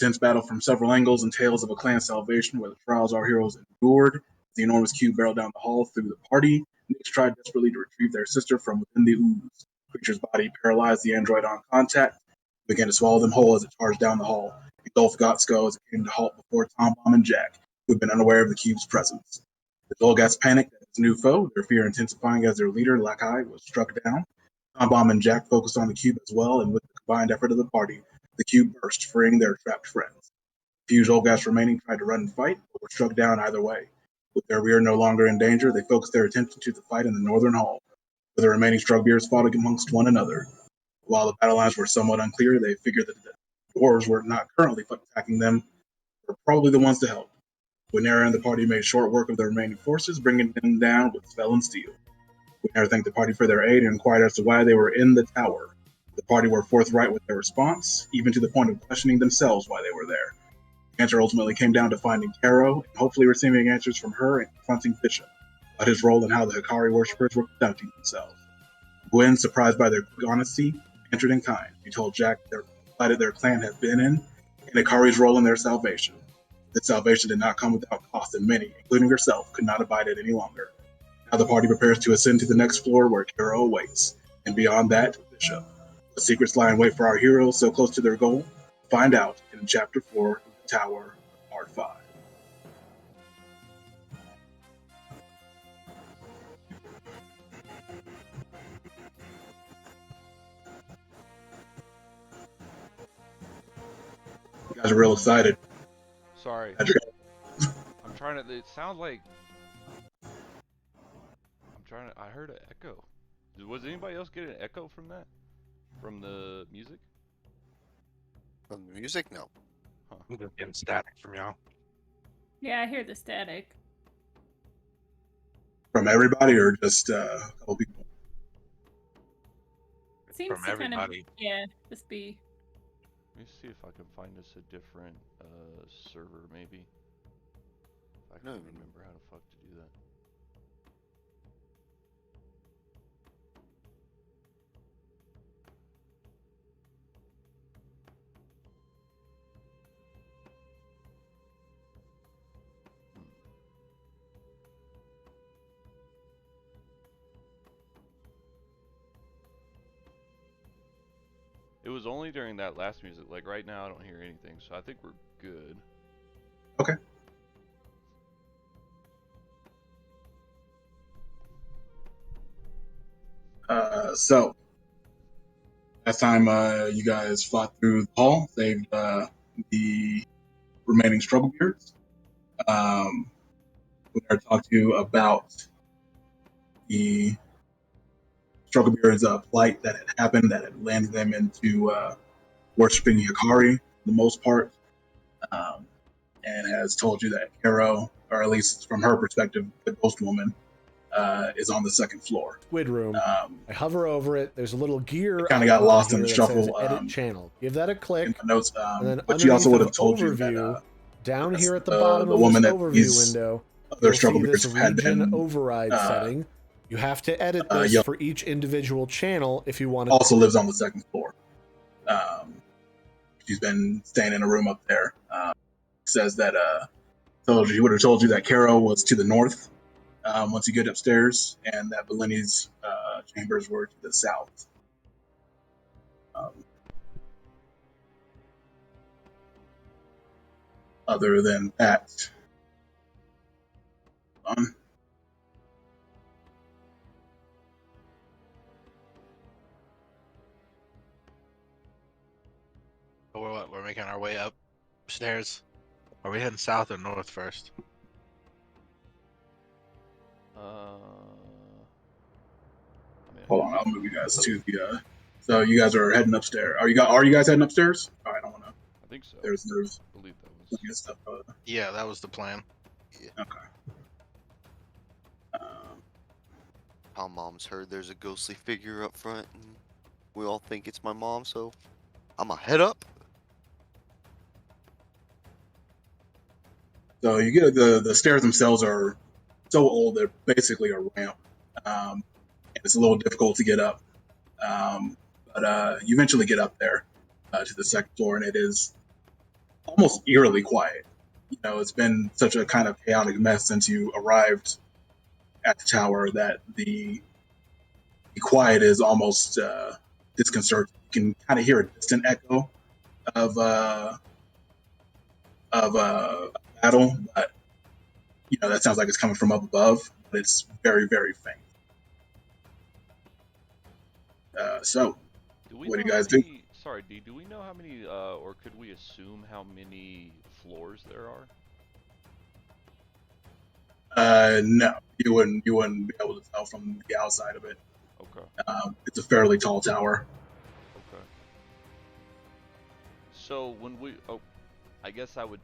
Intense battle from several angles and tales of a clan salvation where the trials our heroes endured. The enormous cube barreled down the hall through the party. Nix tried desperately to retrieve their sister from within the ooze. Creature's body paralyzed the android on contact, began to swallow them whole as it charged down the hall. Engulfed Gotsko as it came to halt before Tom Bomb and Jack, who had been unaware of the cube's presence. The Dolgas panicked at its new foe, their fear intensifying as their leader, Lakai, was struck down. Tom Bomb and Jack focused on the cube as well, and with the combined effort of the party, the cube burst, freeing their trapped friends. The few Zolgas remaining tried to run and fight, but were struck down either way. With their rear no longer in danger, they focused their attention to the fight in the northern hall, where the remaining Strugbeers fought amongst one another. While the battle lines were somewhat unclear, they figured that the dwarves were not currently attacking them, were probably the ones to help. Winera and the party made short work of the remaining forces, bringing them down with spell and steel. Winera thanked the party for their aid and inquired as to why they were in the tower. The party were forthright with their response, even to the point of questioning themselves why they were there. The answer ultimately came down to finding Caro and hopefully receiving answers from her and confronting Bishop about his role and how the Hikari worshippers were conducting themselves. Gwen, surprised by their quick honesty, answered in kind. He told Jack their plight their clan had been in, and Hikari's role in their salvation. This salvation did not come without cost, and many, including herself, could not abide it any longer. Now the party prepares to ascend to the next floor where Caro awaits, and beyond that, Bishop. The secrets lie in wait for our heroes so close to their goal. Find out in Chapter 4 of The Tower, Part 5. You guys are real excited. Sorry. I'm trying to. It sounds like. I heard an echo. Was anybody else getting an echo from that? From the music? From the music? No. Huh. I'm just getting static from y'all. Yeah, I hear the static. From everybody or just a couple people? Seems From to kind of, everybody. yeah, just be. Let me see if I can find us a different server, maybe. If I can remember how the fuck to do that. It was only during that last music. Like right now, I don't hear anything, so I think we're good. Okay. So, last time you guys fought through the hall, saved the remaining struggle beards. We're going to talk to you about the struggle beards' plight that had happened, that had landed them into worshiping Hikari for the most part, and has told you that Caro, or at least from her perspective, the ghost woman, is on the second floor. Squid Room. I hover over it. There's a little gear. Kind of got lost in the that shuffle. says edit channel. Give that a click. In the notes, and then but she also would have told overview, you that down here at the bottom of woman this that overview window, other you'll struggle see this beards had region been override setting. You have to edit this for each individual channel if you want to. Also lives on the second floor. She's been staying in a room up there. Says that she would have told you that Caro was to the north once you get upstairs, and that Bellini's chambers were to the south. Other than that, We're making our way upstairs. Are we heading south or north first? Hold on, I'll move you guys to the. So you guys are heading upstairs. Are you guys heading upstairs? All right, I don't want to. I think so. There's I believe that was stuff. Yeah, that was the plan. Yeah. Okay. How mom's heard there's a ghostly figure up front, and we all think it's my mom, so I'ma head up. So you get the stairs themselves are so old they're basically a ramp, and it's a little difficult to get up. But you eventually get up there to the second floor, and it is almost eerily quiet. You know, it's been such a kind of chaotic mess since you arrived at the tower that the quiet is almost disconcerting. You can kind of hear a distant echo of battle, but you know that sounds like it's coming from up above, but it's very, very faint. So, what do you guys do? Sorry, D. Do we know how many, or could we assume how many floors there are? No, you wouldn't be able to tell from the outside of it. Okay. It's a fairly tall tower. Okay. So when I guess I would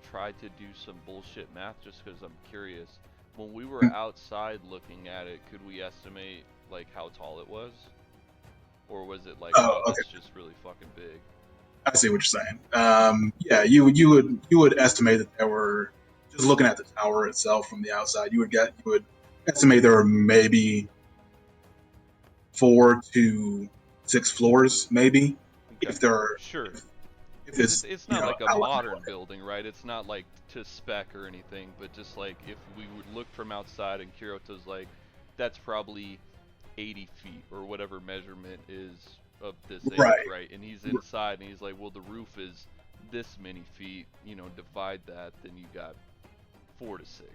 try to do some bullshit math just because I'm curious. When we were outside looking at it, could we estimate like how tall it was, or was it like, Oh, okay. It's just really fucking big? I see what you're saying. Yeah, you would estimate that there were, just looking at the tower itself from the outside, you would estimate there were maybe 4 to 6 floors, maybe, Okay. if there are. Sure. If it's not like a modern building, right? It's not like to spec or anything, but just like if we would look from outside and Kirito's like, that's probably 80 feet or whatever measurement is of this age, right? And he's inside and he's like, well, the roof is this many feet, you know, divide that, then you got 4 to 6.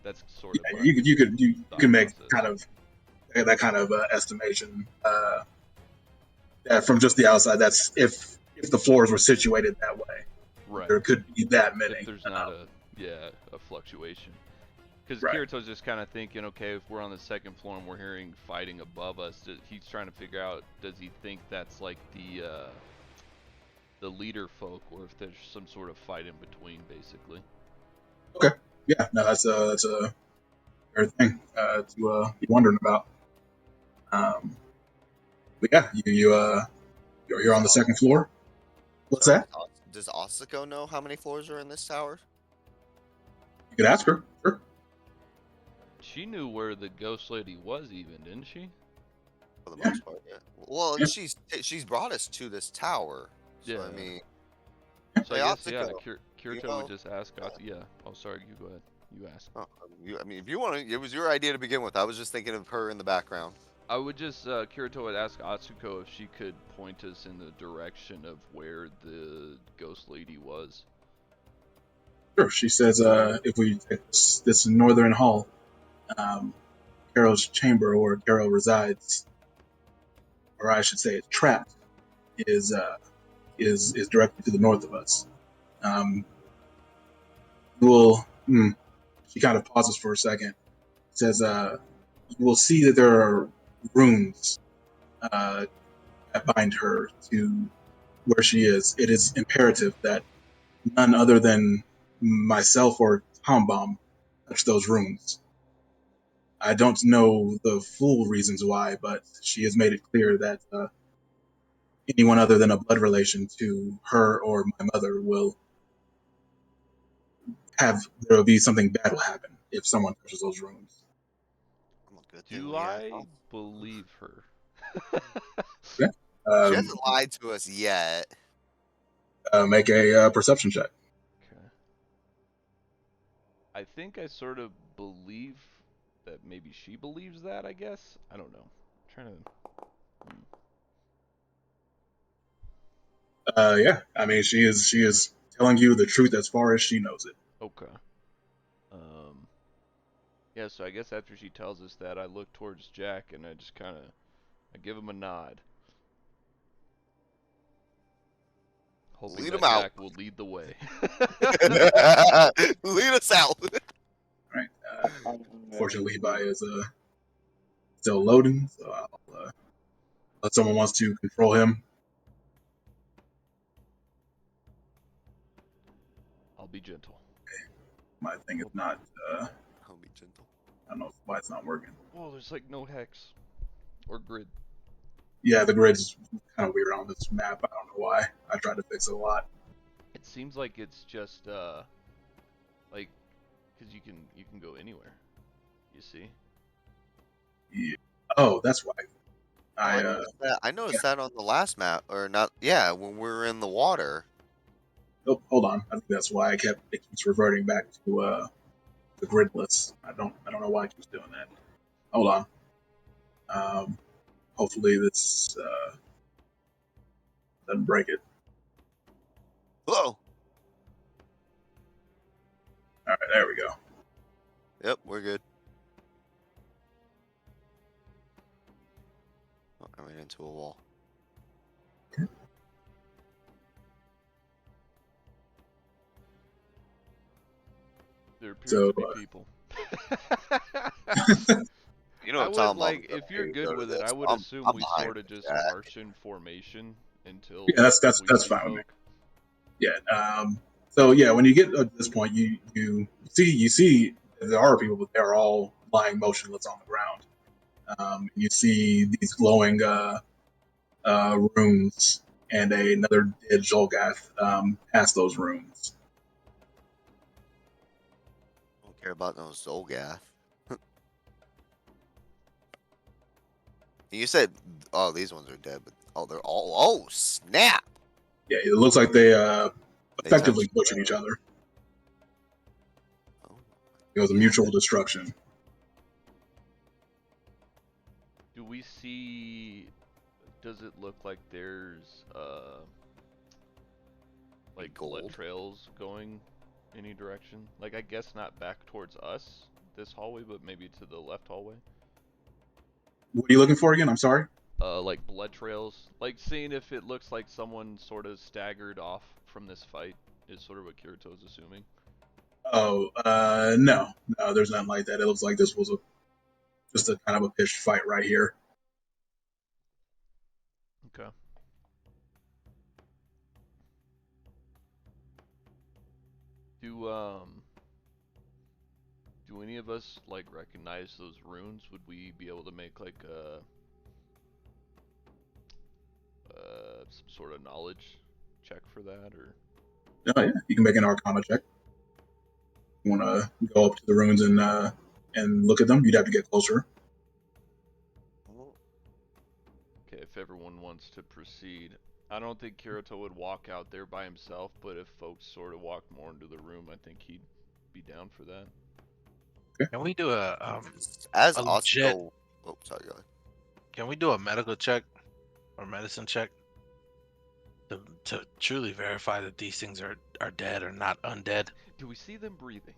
That's sort of you could make kind of that kind of estimation from just the outside. That's if the floors were situated that way, right? There could be that many. If there's not a fluctuation. Because Kirito's just kind of thinking, okay, if we're on the second floor and we're hearing fighting above us, he's trying to figure out, does he think that's like the leader folk, or if there's some sort of fight in between, basically. Okay. Yeah. No, that's a fair thing to be wondering about. But yeah, you're here on the second floor. What's that? Does Asako know how many floors are in this tower? You could ask her. Sure. She knew where the ghost lady was, even, didn't she? For the most part, yeah. Well, she's brought us to this tower. So, yeah. I mean, so I guess Kirito would just ask. Yeah. Oh, sorry. You go ahead. You ask. I mean, if you want to, it was your idea to begin with. I was just thinking of her in the background. I would just Kirito would ask Atsuko if she could point us in the direction of where the ghost lady was. Sure. She says, if we take this northern hall, Carol's chamber where Carol resides, or I should say, it's trapped, is directly to the north of us. She kind of pauses for a second. Says, you will see that there are runes that bind her to where she is. It is imperative that none other than myself or Tombomb touch those runes. I don't know the full reasons why, but she has made it clear that anyone other than a blood relation to her or my mother there will be something bad will happen if someone touches those runes. Do I believe her? Yeah. She hasn't lied to us yet. Make a perception check. Okay. I think I sort of believe that maybe she believes that, I guess. I don't know. I'm trying to... Yeah. I mean, she is telling you the truth as far as she knows it. Okay. Yeah, so I guess after she tells us that, I look towards Jack and I just kind of, I give him a nod. Hoping lead that him out. Jack will lead the way. Lead us out. All right. Unfortunately, Levi is still loading, so I'll let someone wants to control him. I'll be gentle. Okay. My thing is not. I'll be gentle. I don't know why it's not working. Well, there's like no hex or grid. Yeah, the grid's kind of weird on this map. I don't know why. I tried to fix it a lot. It seems like it's just like, because you can go anywhere. You see? Yeah. Oh, that's why. I noticed that on the last map, or not? Yeah, when we were in the water. Oh, hold on. I think that's why it keeps reverting back to the gridless. I don't know why it keeps doing that. Hold on. Hopefully this doesn't break it. Whoa. All right, there we go. Yep, we're good. Oh, I ran into a wall. There appears So, to be people. You know I what would Tom like, Mom's gonna if you're do good to with it, this. I would assume I'm we behind sort of this just guy. march in formation until yeah, that's we see fine with me. folk. Yeah. So yeah, when you get to this point, you see there are people, but they're all lying motionless on the ground. You see these glowing runes and another dead Zolgath past those runes. I don't care about no Zolgath. You said, oh, these ones are dead, but they're all. Oh, snap! Yeah, it looks like they They effectively touched pushing the each other. Oh, It was a yeah. mutual destruction. Do we see? Does it look like there's like blood Gold? trails going any direction? Like, I guess not back towards us, this hallway, but maybe to the left hallway. What are you looking for again? I'm sorry. Like blood trails, like seeing if it looks like someone sort of staggered off from this fight is sort of what Kirito's assuming. Oh, no, there's nothing like that. It looks like this was just a kind of a pitched fight right here. Okay. Do any of us like recognize those runes? Would we be able to make like some sort of knowledge check for that, or? Oh yeah, you can make an Arcana check. You want to go up to the ruins and look at them? You'd have to get closer. Okay, if everyone wants to proceed. I don't think Kirito would walk out there by himself, but if folks sort of walked more into the room, I think he'd be down for that. Can we do As a us legit? go. Oh, sorry, go ahead. Can we do a medical check or medicine check to truly verify that these things are dead or not undead? Do we see them breathing?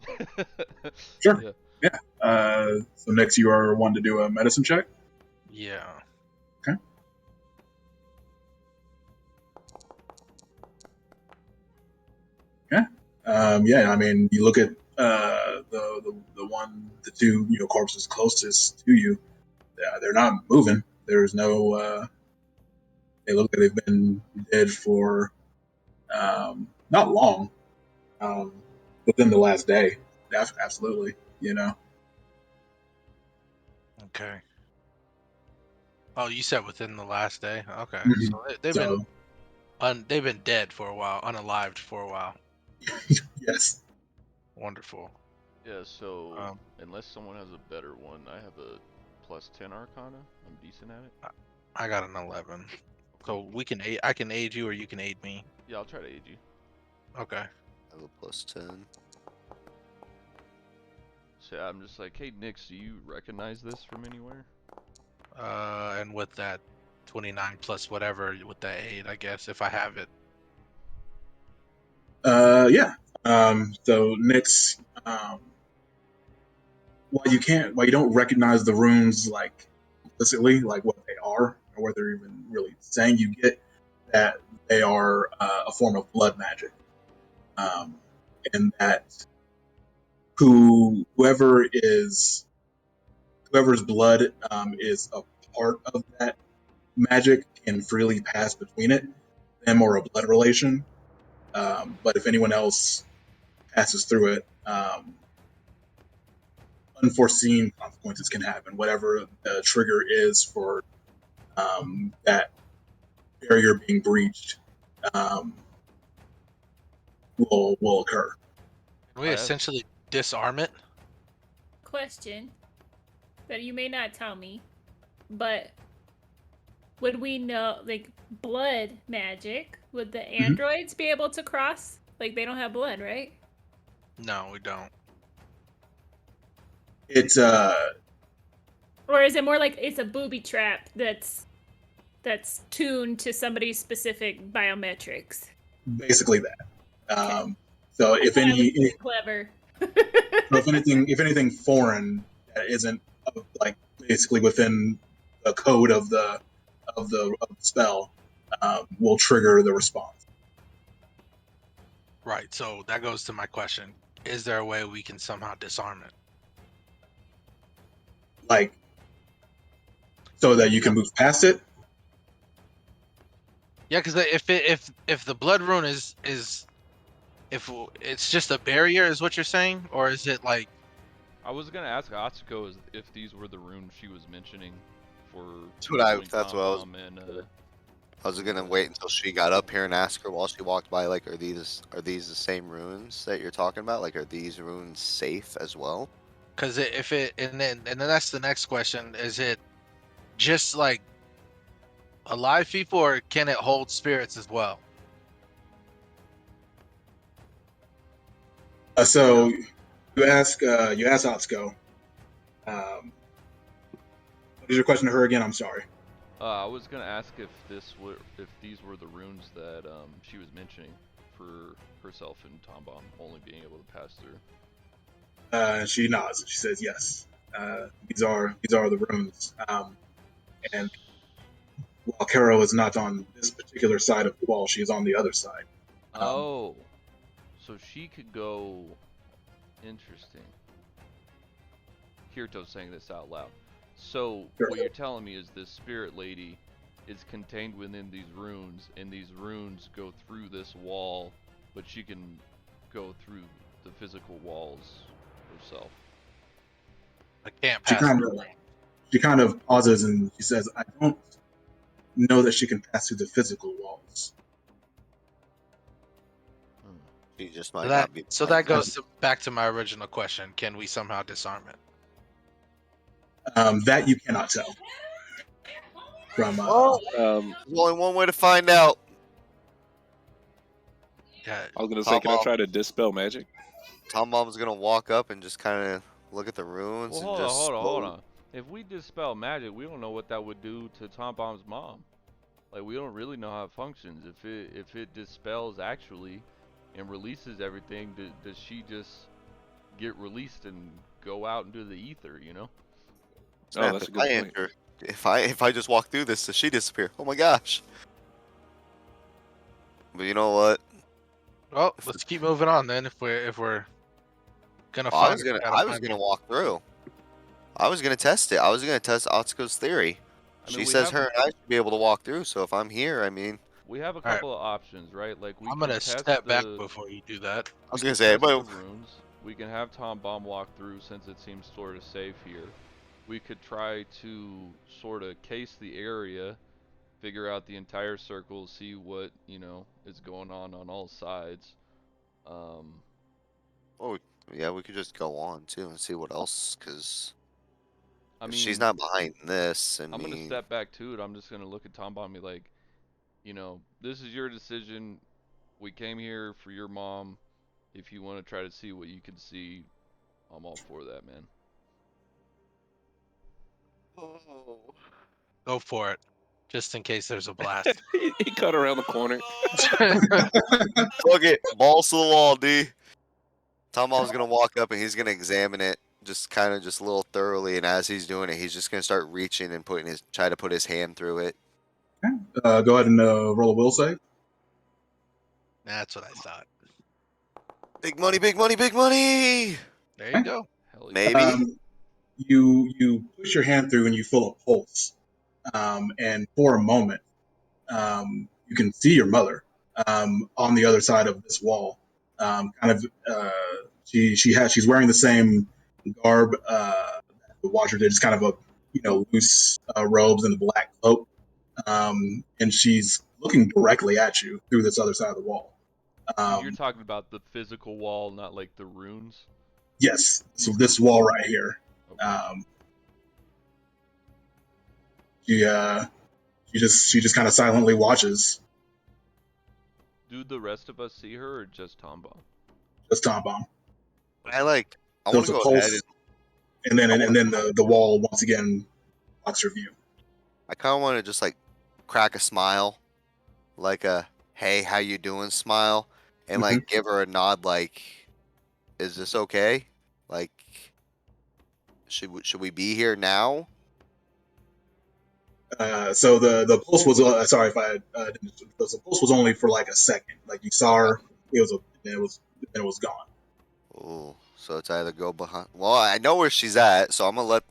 Sure. Yeah. So next you are one to do a medicine check. Yeah. Okay. Yeah, I mean, you look at the two corpses closest to you. They're not moving. There's no. They look like they've been dead for not long, within the last day. Absolutely, Okay. Oh, you said within the last day. Okay, Mhm. so they've So been dead for a while, unalived for a while. yes. Wonderful. Yeah, so unless someone has a better one, I have a +10 Arcana. I'm decent at it. I got an 11. So we can aid. I can aid you, or you can aid me. Yeah, I'll try to aid you. Okay. I have a +10. So I'm just like, hey, Nix, do you recognize this from anywhere? And with that 29 plus whatever with the aid, I guess if I have it. Yeah. So Nyx, while you don't recognize the runes like implicitly, like what they are or what they're even really saying, you get that they are a form of blood magic, and that whoever's blood is a part of that magic can freely pass between it, them or a blood relation. But if anyone else passes through it, unforeseen consequences can happen. Whatever the trigger is for that barrier being breached will occur. Can we essentially disarm it? Question that you may not tell me, but would we know, like, blood magic? Would the androids be able to cross Like they don't have blood, right? No, we don't. It's Or is it more like it's a booby trap that's tuned to somebody's specific biometrics? basically that. Okay. So I if thought I was any, being clever. so if anything foreign that isn't like basically within the code of the spell will trigger the response. Right. So that goes to my question: is there a way we can somehow disarm it? Like so that you can move past it. Yeah, because if the blood rune is if it's just a barrier, is what you're saying, or is it like? I was gonna ask Atsuko if these were the runes she was mentioning for That's what I was. Tom and I was gonna wait until she got up here and ask her while she walked by. Like, are these the same runes that you're talking about? Like, are these runes safe as well? Because if it and then that's the next question: is it just like alive people, or can it hold spirits as well? So you ask Atsuko. What is your question to her again? I'm sorry. I was gonna ask if these were the runes that she was mentioning for herself and Tom Bomb only being able to pass through. She nods. She says yes. These are the runes. And while Karo is not on this particular side of the wall, she is on the other side. Oh, so she could go. Interesting. Kirito's saying this out loud. So Sure. what you're telling me is this spirit lady is contained within these runes, and these runes go through this wall, but she can go through the physical walls herself. I can't She pass. kind of pauses and she says, "I don't know that she can pass through the physical walls." She just So might that not be. so that goes back to my original question: can we somehow disarm it? That you cannot tell. From There's only one way to find out. Yeah. I was gonna say, can I try to dispel magic? Tom Bomb's gonna walk up and just kind of look at the runes Well, and hold just on, hold on. If we dispel magic, we don't know what that would do to Tom Bomb's mom. Like, we don't really know how it functions. If it dispels actually and releases everything, does she just get released and go out into the ether? You know? Snap, that's a if good I point. enter, if I just walk through this, does she disappear? Oh my gosh! But you know what? Well, let's keep moving on then. If we're gonna I find was it, we gonna gotta I was find it. gonna walk through. I was gonna test it. I was gonna test Atsuko's theory. I mean, She says her and I should be able to walk through. So if I'm here, I mean, we have a All right. couple of options, right? Like, we I'm can gonna test step back the. before you do that. I was We gonna can say, test the but runes. We can have Tom Bomb walk through since it seems sort of safe here. We could try to sort of case the area, figure out the entire circle, see what is going on all sides. Um, oh yeah, we could just go on too and see what else. Cause I if mean, she's not behind this, I'm gonna step back to it. I'm just gonna look at Tom Bomb and be like, this is your decision. We came here for your mom. If you want to try to see what you can see, I'm all for that, man. Go for it, just in case there's a blast. he cut around the corner. Look it, balls to the wall, D. Tom Bomb's gonna walk up and he's gonna examine it, just kind of just a little thoroughly. And as he's doing it, he's just gonna start reaching and try to put his hand through it. go ahead and roll a will save. That's what I thought. Big money, big money, big money. There you go. Hell yeah. Maybe. You push your hand through and you feel a pulse, and for a moment, you can see your mother on the other side of this wall. She's wearing the same garb the Watcher did, just kind of a loose robes and a black cloak, and she's looking directly at you through this other side of the wall. You're talking about the physical wall, not like the runes. Yes, so this wall right here. Okay. She just kind of silently watches. Do the rest of us see her or just Tom Bomb? Just Tom Bomb. I want Feels to a go pulse, ahead and then the wall once again blocks your view. I kind of want to just like crack a smile, like a "Hey, how you doing?" smile, and like give her a nod, like, "Is this okay? Like, should we be here now?" So the pulse was sorry if I didn't. The pulse was only for like a second. Like you saw her, it was gone. Oh, so it's either go behind. Well, I know where she's at, so I'm gonna let.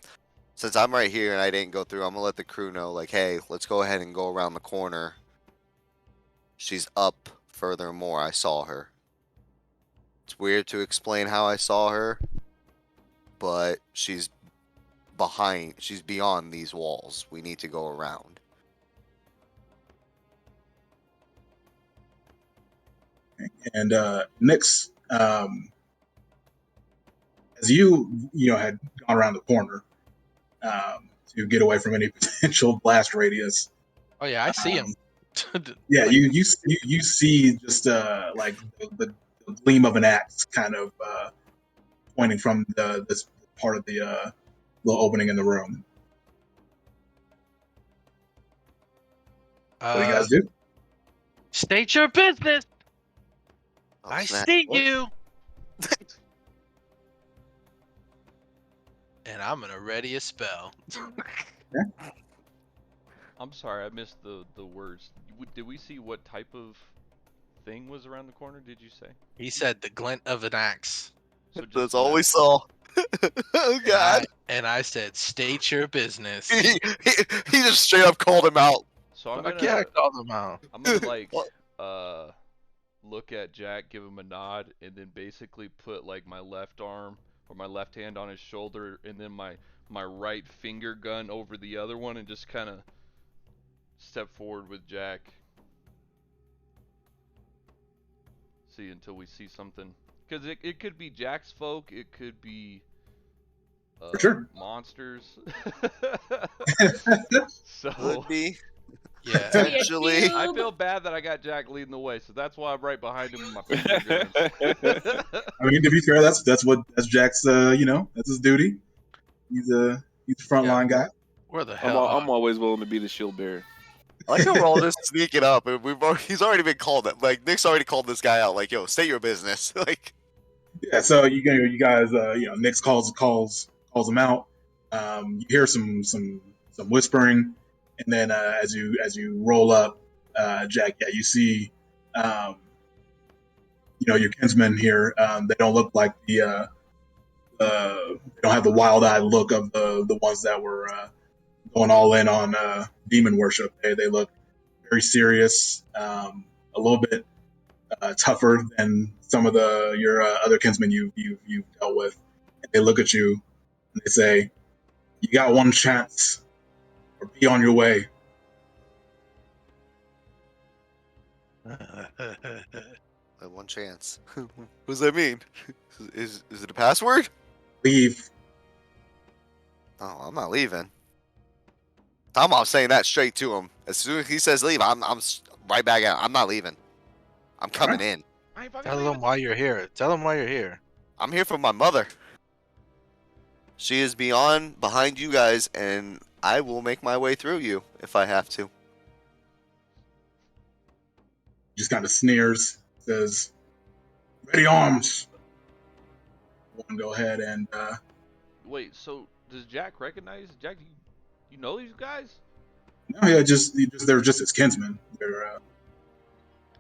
Since I'm right here and I didn't go through, I'm gonna let the crew know, like, hey, let's go ahead and go around the corner. She's up furthermore. I saw her. It's weird to explain how I saw her, but she's beyond these walls. We need to go around. And Nyx, as you had gone around the corner to get away from any potential blast radius. Oh yeah, I see him. Yeah, Like, you see just like the gleam of an axe kind of pointing from this part of the little opening in the room. What do you guys do? State your business. Oh, I snap. state What? you. And I'm gonna ready a spell. I'm sorry, I missed the words. Did we see what type of thing was around the corner? Did you say? He said the glint of an axe. So just That's all we left. saw. Oh God! And I said, state your business. He just straight up called him out. So I'm Fuck gonna yeah, I called him out. I'm gonna like What? look at Jack, give him a nod, and then basically put like my left arm or my left hand on his shoulder, and then my right finger gun over the other one, and just kind of step forward with Jack. See until we see something, because it could be Jack's folk, it could be For sure. monsters. Could So be. Yeah. Potentially. I feel bad that I got Jack leading the way, so that's why I'm right behind him with my finger guns. I mean, to be fair, that's Jack's. That's his duty. He's a frontline guy. Where the I'm, hell? I'm always willing to be the shield bearer. I like how we're all just sneaking up, and he's already been called. Like Nick's already called this guy out. Like, yo, state your business. Like, Yeah. So you guys, Nyx calls him out. You hear some whispering, and then as you roll up, Jack, yeah, you see, your kinsmen here. They don't look like they don't have the wild eyed look of the ones that were going all in on demon worship. They look very serious, a little bit tougher than some of your other kinsmen you've dealt with. And they look at you and they say, "You got one chance, or be on your way." one chance. What does that mean? Is it a password? Leave. Oh, I'm not leaving. I'm saying that straight to him. As soon as he says leave, I'm right back out. I'm not leaving. I'm coming in. Tell him why you're here. Tell him why you're here. I'm here for my mother. She is behind you guys, and I will make my way through you if I have to. Just kind of sneers, says, "Ready arms." One go ahead and Wait, so does Jack recognize Jack? You know these guys? no, yeah, they're just his kinsmen. They're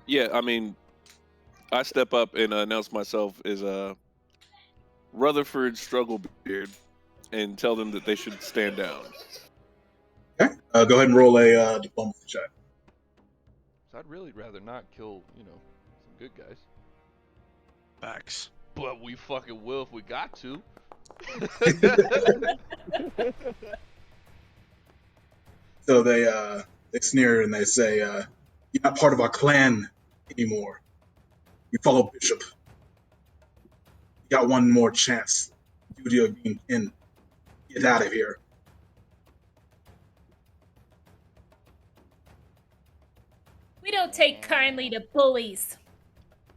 Yeah, I mean, I step up and announce myself as Rutherford Strugglebeard and tell them that they should stand down. okay. Go ahead and roll a diplomacy check. So I'd really rather not kill, some good guys. Facts. But we fucking will if we got to. So they sneer and they say, "You're not part of our clan anymore. You follow Bishop. You got one more chance. Duty of being kin. Get out of here." We don't take kindly to bullies.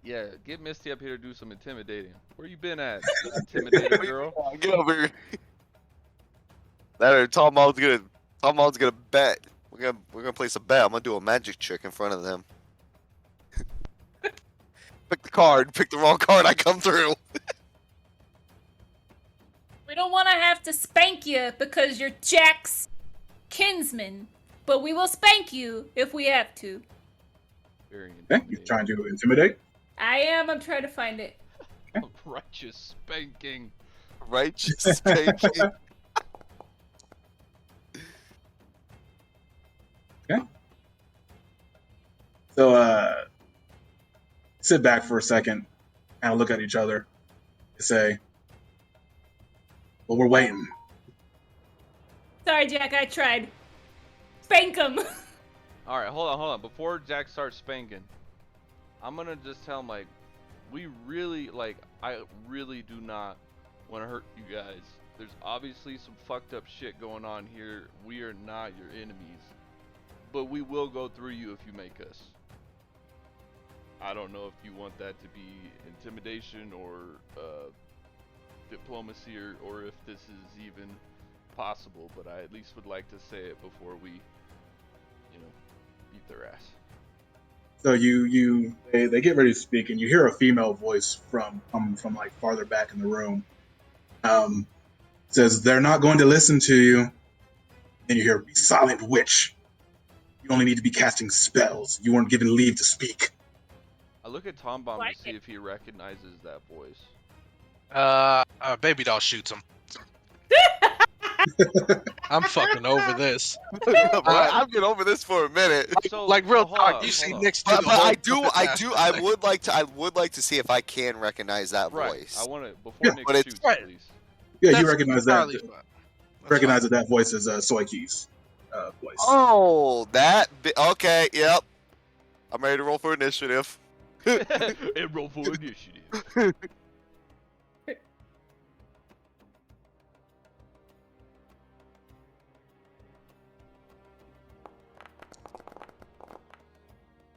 Yeah, get Misty up here to do some intimidating. Where you been at, intimidator girl? Get over here. That or Tom Maul's gonna bet. We're gonna place a bet. I'm gonna do a magic trick in front of them. Pick the card. Pick the wrong card. I come through. We don't want to have to spank you because you're Jack's kinsman, but we will spank you if we have to. Very Okay, you're trying to intimidate. I am. I'm trying to find it. Righteous spanking. Righteous spanking. Okay. So, sit back for a second and look at each other and say, well, we're waiting. Sorry, Jack. I tried. Spank him. All right, hold on. Before Jack starts spanking, I'm gonna just tell him like, we really I really do not want to hurt you guys. There's obviously some fucked up shit going on here. We are not your enemies, but we will go through you if you make us. I don't know if you want that to be intimidation or diplomacy or if this is even possible, but I at least would like to say it before we, beat their ass. So they get ready to speak, and you hear a female voice from like farther back in the room. Says they're not going to listen to you. Then you hear, "Be silent, witch. You only need to be casting spells. You weren't given leave to speak." I look at Tom Bomb Like to see if he recognizes that voice. Baby doll shoots him. I'm fucking over this. I've been over this for a minute. So, Like real hold talk, on, you see hold on. next to But, the but whole I puppet master, I would like to see if I can recognize that Right. voice. I want to before Yeah, Nick but it's- shoots, Right. please. Yeah, That's you recognize that. entirely fine. That's Recognize fine. that voice is Soiki's voice. Oh, okay, yep. I'm ready to roll for initiative. And roll for initiative.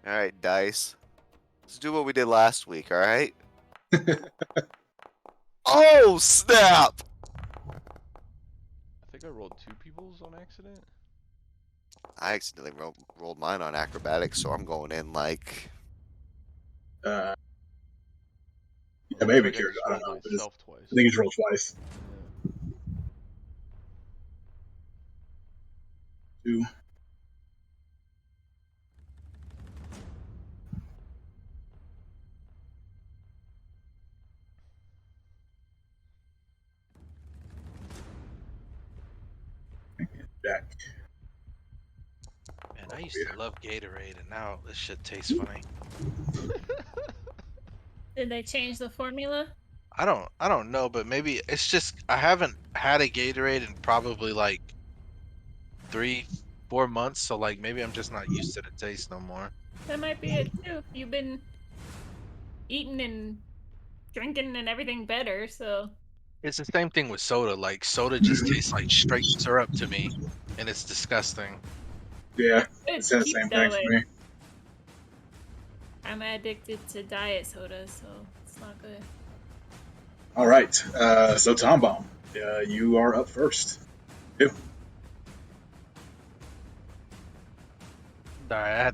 Alright, dice. Let's do what we did last week, alright? Oh, snap! I think I rolled 2 peoples on accident. I accidentally rolled mine on acrobatics, so I'm going in like... Yeah, Looks maybe like I Kieran. just I don't rolled know. myself twice. I think you just rolled twice. Two. Jack. Man, I used to love Gatorade, and now this shit tastes funny. Did they change the formula? I don't know, but maybe it's just I haven't had a Gatorade in probably like 3-4 months, so like maybe I'm just not used to the taste no more. That might be it too. You've been eating and drinking and everything better, so It's the same thing with soda. Like soda just tastes like straight syrup to me, and it's disgusting. Yeah, it's it's the keep same that thing way. for me. I'm addicted to diet soda, so it's not good. All right. So Tom Bomb, you are up first. Sorry,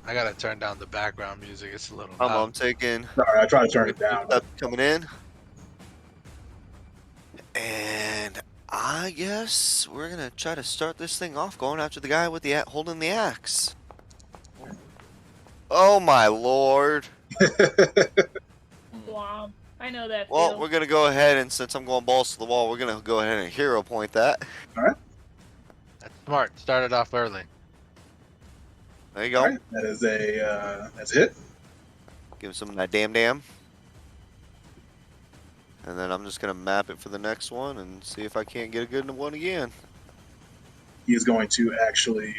I gotta turn down the background music. It's a little. I'm taking... Sorry, I tried to turn it down. Coming in. And I guess we're gonna try to start this thing off going after the guy with the holding the axe. Oh my lord. Wow, I know that Well, feel. we're gonna go ahead and since I'm going balls to the wall, we're gonna go ahead and hero point that. That's smart. Started off early. There you go. All right, that is that's a hit. Give him some of that damn. And then I'm just gonna map it for the next one and see if I can't get a good one again. He is going to actually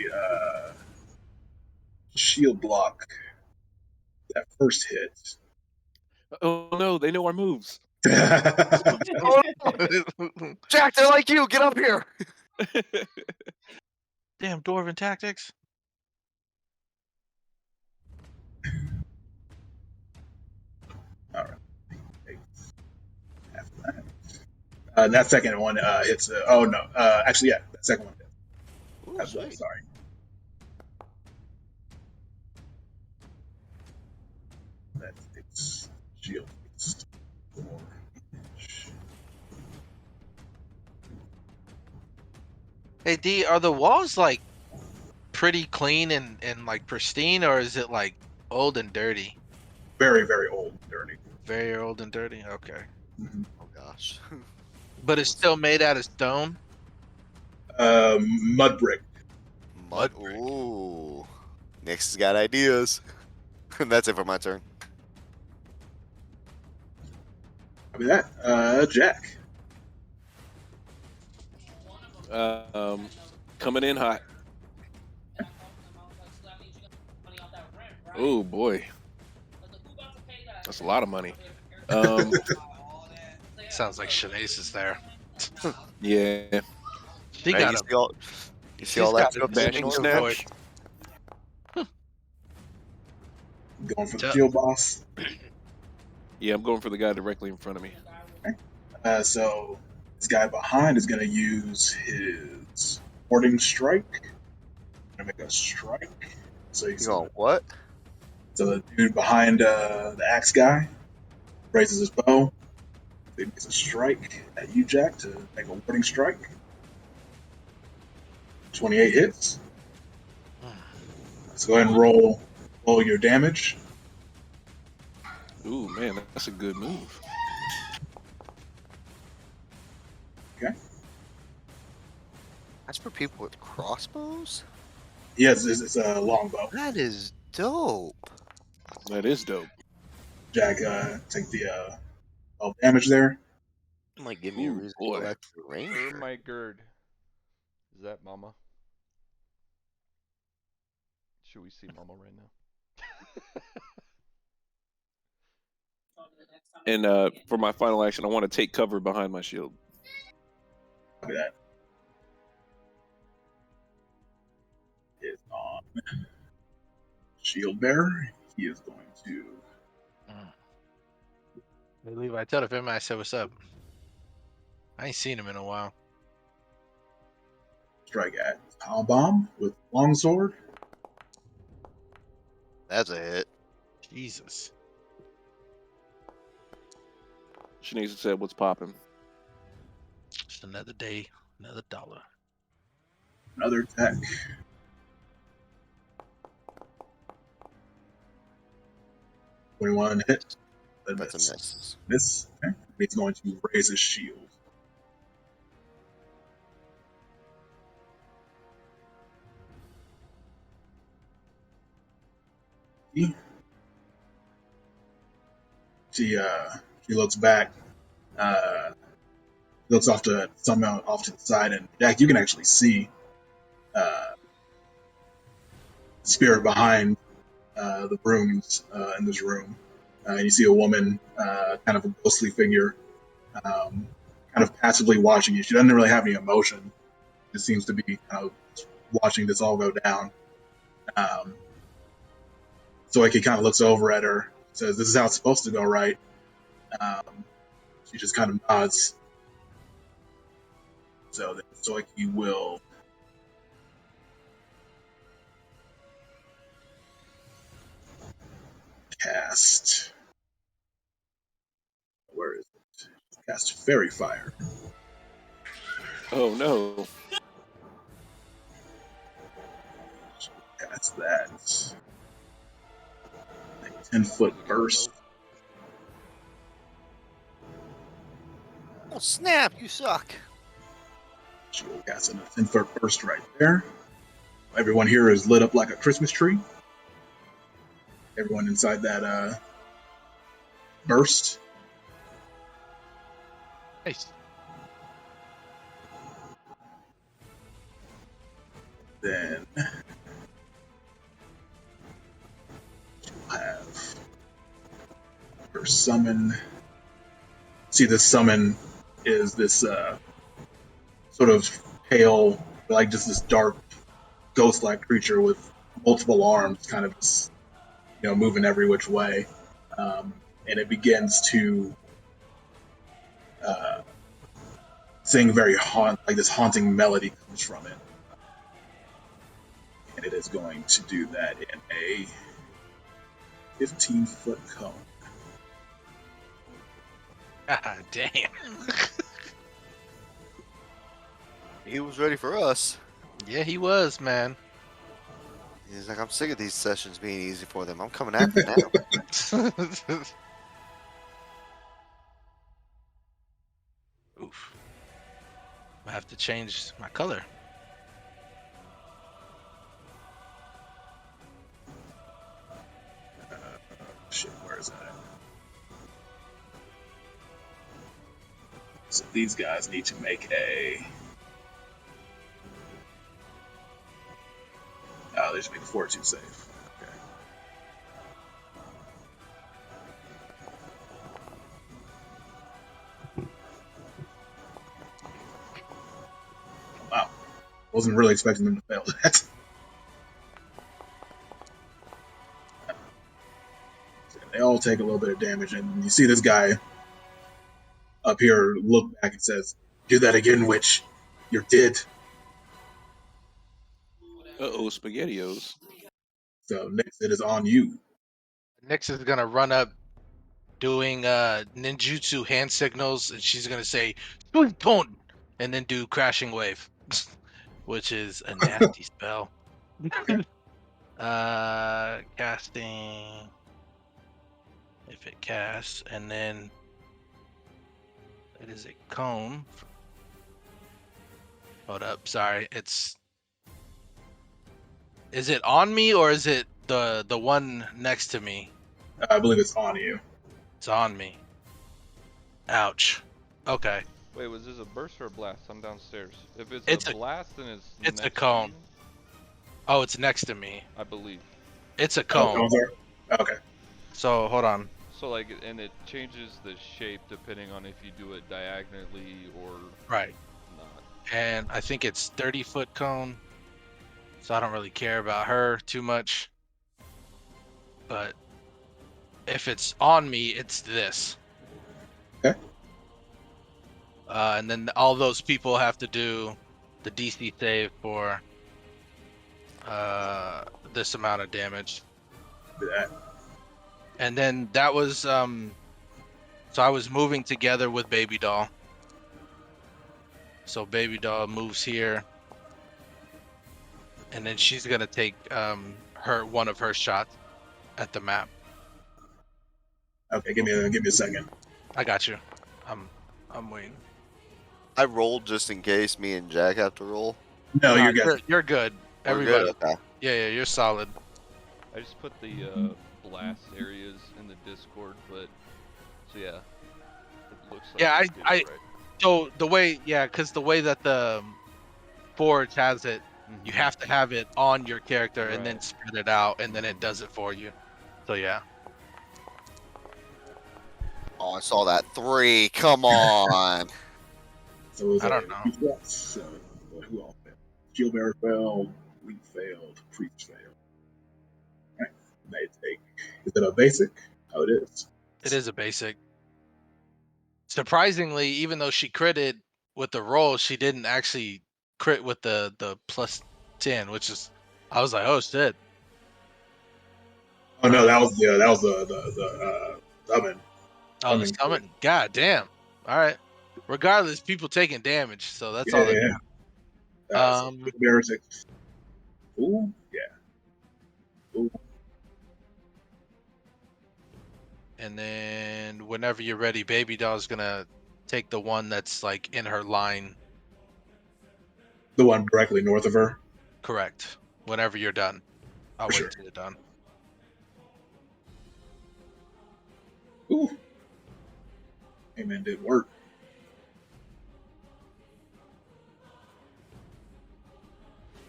shield block that first hit. Oh no, they know our moves. Jack, they're like you. Get up here. Damn dwarven tactics. That second one hits. Oh no, actually, yeah, that second one hits. Ooh, That's right. sweet. Sorry. That takes shield. Takes 4 damage. Hey D, are the walls like pretty clean and like pristine, or is it like old and dirty? Very, very old, and dirty. Very old and dirty. Okay, Mhm. Oh gosh. but it's still made out of stone. Mud brick. Mud. Ooh. Nick's has got ideas. That's it for my turn. Copy that. Jack. Coming in hot. Oh boy, that's a lot of money. Sounds like Shanice is there. Yeah. She Right, got you a. see all, you see She's all that got a stuff standing Bashing north? snatch. Going for the Ja- shield boss. Yeah, I'm going for the guy directly in front of me. So this guy behind is going to use his warding strike. Gonna make a strike. So You going what? the dude behind the axe guy raises his bow. He makes a strike at you, Jack, to make a warding strike. 28 hits. So go ahead and roll your damage. Ooh man, that's a good move. Okay. That's for people with crossbows? Yes, it's a longbow. That is dope. That is dope. Jack, take the damage there. Might give me a Ooh, reason to boy. go back to the range. Earn my gird. Is that Mama? Should we see Mama right now? And for my final action, I want to take cover behind my shield. Copy that. Is on shield bearer. He is going to Hey, Levi, tell the family I said what's up. I ain't seen him in a while. strike at Power Bomb with longsword. That's a hit. Jesus. Shanice said, "What's popping?" Just another day, another dollar. Another attack. One hit. That's a miss. Miss. Okay. He's going to raise his shield. She looks back, looks off to the side, and Jack, you can actually see spirit behind the rooms in this room. You see a woman, kind of a ghostly figure, kind of passively watching you. She doesn't really have any emotion. It seems to be kind of watching this all go down. So he kind of looks over at her, says, "This is how it's supposed to go, right?" She just kind of nods. So Soiki will cast. Where is it? Cast Fairy Fire. Oh no. Cast that. A 10-foot burst. Oh snap! You suck. She will cast a 10-foot burst right there. Everyone here is lit up like a Christmas tree. Everyone inside that burst. Nice. Then she'll have her summon. See, this summon is this sort of pale, like just this dark, ghost-like creature with multiple arms, kind of just, moving every which way, and it begins to sing very like this haunting melody comes from it. And it is going to do that in a 15-foot cone. God damn. He was ready for us. Yeah, he was, man. He's like, I'm sick of these sessions being easy for them. I'm coming after now. Oof. I have to change my color. Shit, where is that? So these guys need to make a. Oh, they should make a fortitude save. Okay. Wow. Wasn't really expecting them to fail that. They all take a little bit of damage, and you see this guy up here look back and says, "Do that again, witch. You're dead." SpaghettiOs. So next, it is on you. Nyx is gonna run up doing ninjutsu hand signals, and she's gonna say "Suiton," and then do crashing wave, which is a nasty spell. Casting if it casts, and then it is a cone. Hold up, sorry. Is it on me or is it the one next to me? I believe it's on you. It's on me. Ouch. Okay. Wait, was this a burst or a blast? I'm downstairs. If it's, It's a a- blast, then it's it's a next to cone. you, Oh, it's next to me. I believe. It's a Oh, cone. cones are? Okay. So hold on. So like, and it changes the shape depending on if you do it diagonally or Right. not. And I think it's 30-foot cone. So I don't really care about her too much. But if it's on me, it's this. Okay. And then all those people have to do the DC save for this amount of damage. Do that. And then that was so I was moving together with Baby Doll. So Baby Doll moves here. And then she's gonna take one of her shots at the map. Okay, give me a second. I got you. I'm waiting. I rolled just in case me and Jack have to roll. No, Nah, you're good. You're good. We're Everybody. good. Okay. Yeah, you're solid. I just put the blast areas in the Discord, but so yeah, it looks like Yeah, you did it right. So because the way that the Forge has it, you Mhm. have to have it on your character and then Right. spread it out, and then it does it for you. So yeah. Oh, I saw that 3. Come on. So it was I don't know. So who all failed? Shield bearer failed. We failed. Priest failed. Right. They take. Is it a basic? Oh, it is. It is a basic. Surprisingly, even though she critted with the roll, she didn't actually crit with the plus 10, which is I was like, oh shit. Oh no, that was the summon. Oh, the Summon. summon. God damn. All right. Regardless, people taking damage, so that's all that. Yeah. So shield bearer 6. Ooh, yeah. Ooh. And then whenever you're ready, Baby Doll's gonna take the one that's like in her line. The one directly north of her. Correct. Whenever you're done. I'll For wait sure. till you're done. Ooh. Hey man, did work.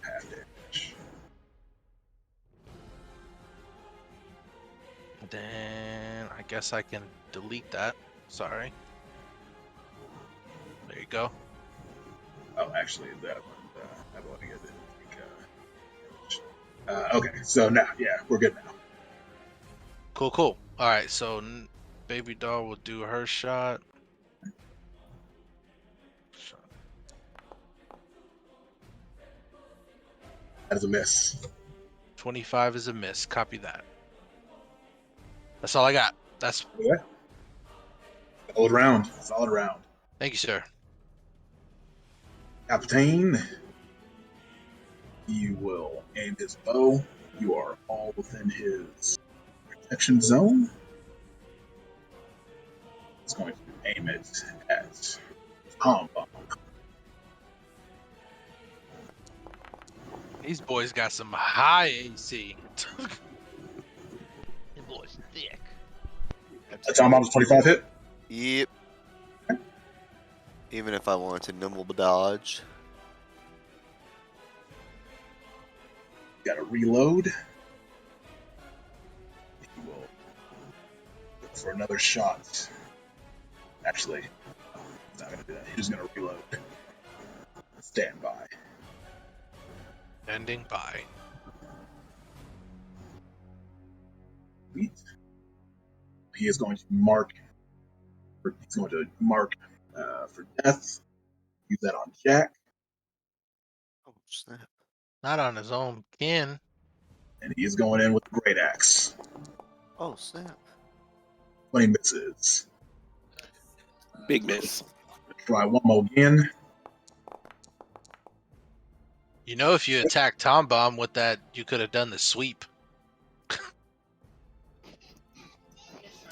Half damage. Then I guess I can delete that. Sorry. There you go. Oh, actually, that one. I want to get it. Okay, so now, yeah, we're good now. Cool. All right, so Baby Doll will do her shot. That is a miss. 25 is a miss. Copy that. That's all I got. That's. Yeah. Solid round. Solid round. Thank you, sir. Captain, he will aim his bow. You are all within his protection zone. He's going to aim it at Tom Bomb. These boys got some high AC. This boy's thick. Tom Bomb's 25 hit. Yep. Even if I wanted to nimble dodge. Got to reload. He will look for another shot. Actually, he's not going to do that. He's going to reload. Stand by. Ending by. Sweet. He is going to mark. He's going to mark for death. Use that on Jack, Oh, snap. Not on his own kin. and he is going in with the great axe. Oh, snap. 20 misses. Big miss. Try one more again. You know, if you attack Tom Bomb with that, you could have done the sweep.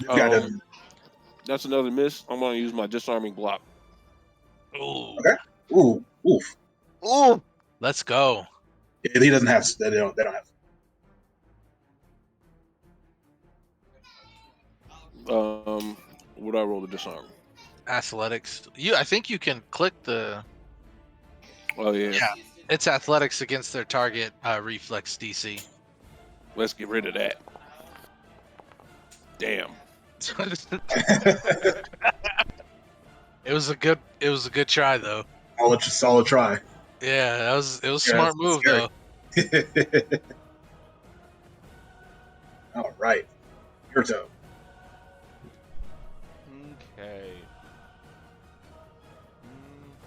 Got it. That's another miss. I'm gonna use my disarming block. Ooh. Okay. Ooh, oof. Oh! Let's go. He doesn't have. They don't have. Would I roll the disarm? Athletics. I think you can click the. Oh yeah. Yeah. It's athletics against their target reflex DC. Let's get rid of that. Damn. It was a good try though. Solid try. Yeah, it was Yeah, smart it's move scary. though. All right. Your turn. Okay.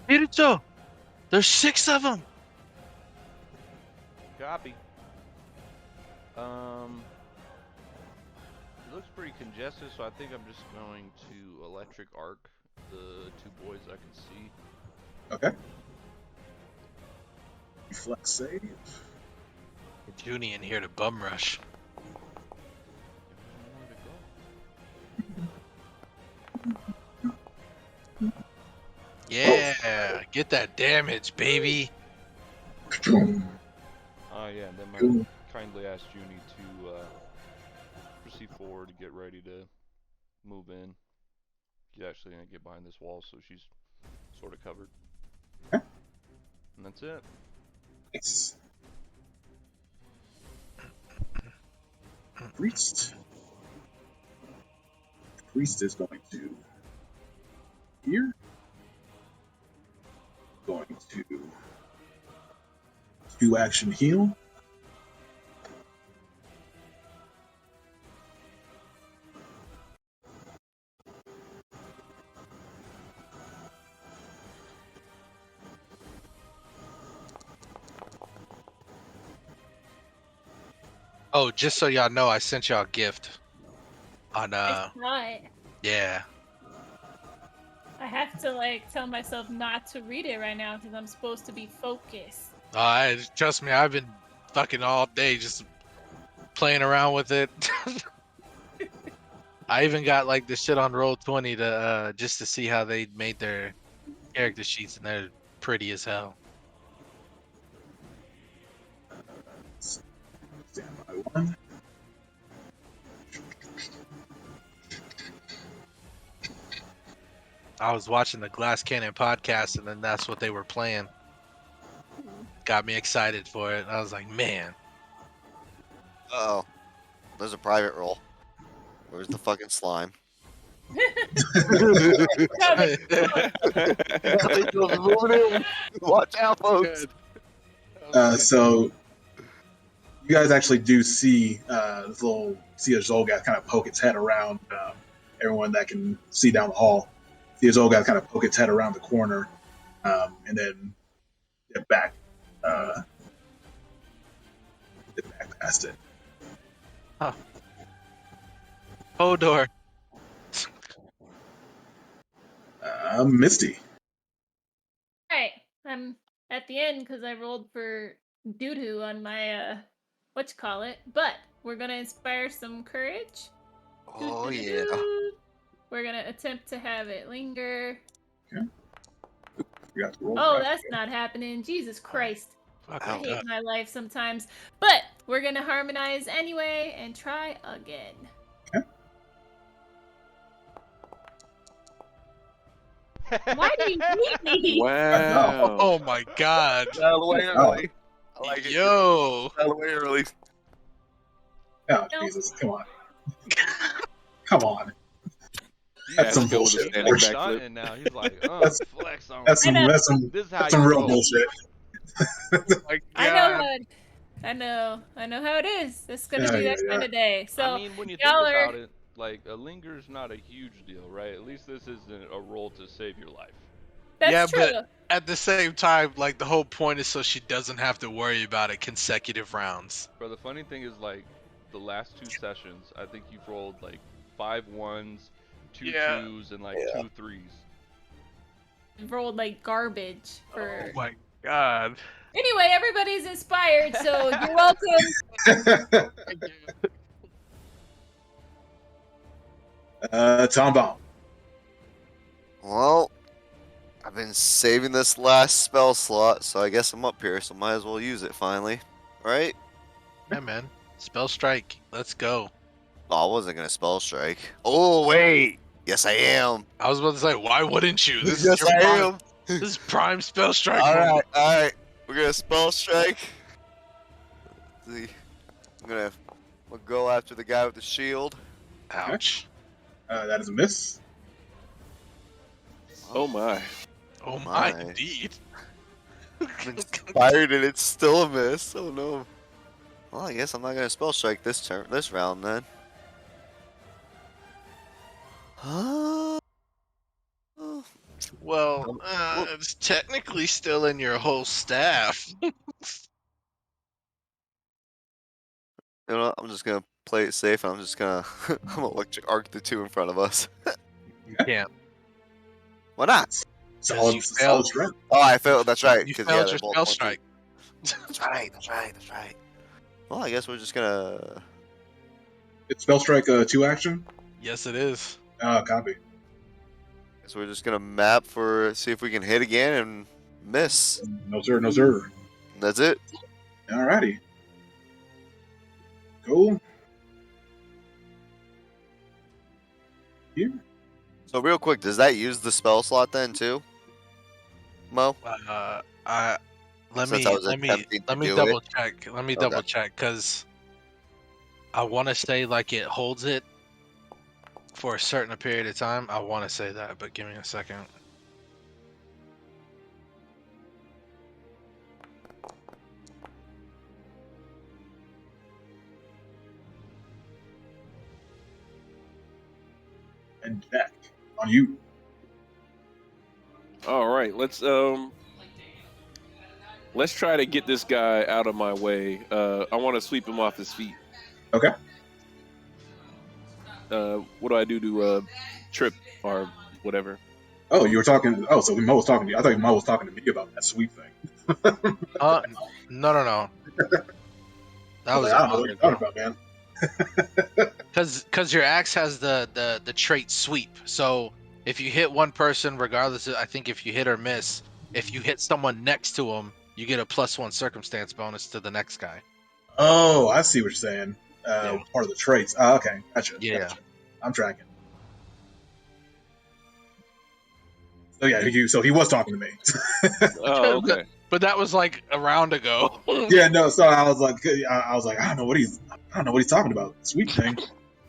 Kirito, there's 6 of them. Copy. It looks pretty congested, so I think I'm just going to electric arc the 2 boys I can see. Okay. Reflex save. Get Junie in here to bum rush. Yeah, get that damage, baby. Oh yeah, then I kindly ask Junie to proceed forward to get ready to move in. She's actually gonna get behind this wall, so she's sort of covered. Okay. And that's it. Nice. Priest. Priest is going to here. Going to 2 action heal. Oh, just so y'all know, I sent y'all a gift. On It's not. yeah. I have to tell myself not to read it right now because I'm supposed to be focused. Trust me, I've been fucking all day just playing around with it. I even got this shit on Roll20 to just to see how they made their character sheets, and they're pretty as hell. Stand by 1. I was watching the Glass Cannon podcast, and then that's what they were playing. Got me excited for it. I was like, man. Uh-oh. There's a private roll. Where's the fucking slime? Watch out, folks. So you guys actually do see a Zolgath kind of poke its head around. Everyone that can see down the hall, see a Zolgath kind of poke its head around the corner, and then get back That's it. Hodor. Misty. Alright, I'm at the end because I rolled for doo-doo on my, whatchamacallit, but we're gonna inspire some courage. Oh yeah. Doo-doo-doo-doo. We're gonna attempt to have it linger. You got to roll. Oh, that. that's not happening. Jesus Christ. I Fucking hate God. my life sometimes. But we're gonna harmonize anyway and try again. Why do you hate me? Wow. Oh my God. Out of the way Oh. early. I like it. Yo. Out of the way early. Oh, No. Jesus. Come on. Come on. He's That's some Let's go with a bullshit. standing he's backflip. stunting now. He's like, That's- flex on That's me. some, that's some, This is how that's some you real roll. bullshit. Oh my I know God. how it, I know how it is. It's gonna Yeah, be yeah, that yeah. kind of day. So I mean, when you think y'all are about it, like a linger's not a huge deal, right? At least this isn't a roll to save your life. that's Yeah, true. but at the same time, like the whole point is so she doesn't have to worry about it consecutive rounds. But the funny thing is, like, the last 2 sessions, I think you've rolled like 5 1s, 2 Yeah. 2s, and like Yeah. 2 3s. I've rolled like garbage for Oh my God. Anyway, everybody's inspired, so you're welcome. Tom Baum. Well, I've been saving this last spell slot, so I guess I'm up here, so might as well use it finally. Right? Yeah, man. Spell strike. Let's go. Oh, I wasn't gonna spell strike. Oh wait. Yes I am. I was about to say, why wouldn't you? This Yes is your I prime, am. This is prime spell strike. Alright, alright. We're gonna spell strike. Let's see. I'm gonna go after the guy with the shield. Ouch. That is a miss. Oh my. Oh my. my, indeed. Fired and it's still a miss. Oh no. Well, I guess I'm not gonna spell strike this round then. Huh? Well, it's technically still in your whole staff. You know what? I'm just gonna play it safe. And I'm just gonna I'm gonna electric arc the 2 in front of us. Yeah. Why not? Solid, you solid failed. strength. Oh, I failed. That's right. You 'cause, failed they're your both spell 1, 2. strike. That's right. That's right. That's right. Well, I guess we're just gonna. It's spell strike 2 action. Yes, it is. Copy. Guess we're just gonna map for see if we can hit again and miss. No sir, no sir. That's it. Alrighty. Cool. Here. So real quick, does that use the spell slot then too, Mo? Let Since me I was attempting to do double it. check. Let me Okay. double check because I want to say like it holds it for a certain period of time. I want to say that, but give me a second. And Jack, on you. All right, let's try to get this guy out of my way. I want to sweep him off his feet. Okay. What do I do to trip or whatever? Oh, you were talking. Oh, so Mo was talking to you. I thought Mo was talking to me about that sweep thing. No. That was I don't know what you're talking about, man. because your axe has the trait sweep. So if you hit one person, regardless of, I think if you hit or miss, if you hit someone next to him, you get a +1 circumstance bonus to the next guy. Oh, I see what you're saying. Yeah. Part of the traits. Okay, gotcha. Yeah. Gotcha. I'm tracking. So yeah, so he was talking to me. Oh, okay. But that was like a round ago. Yeah, no. So I was like, I don't know what he's talking about. Sweep thing.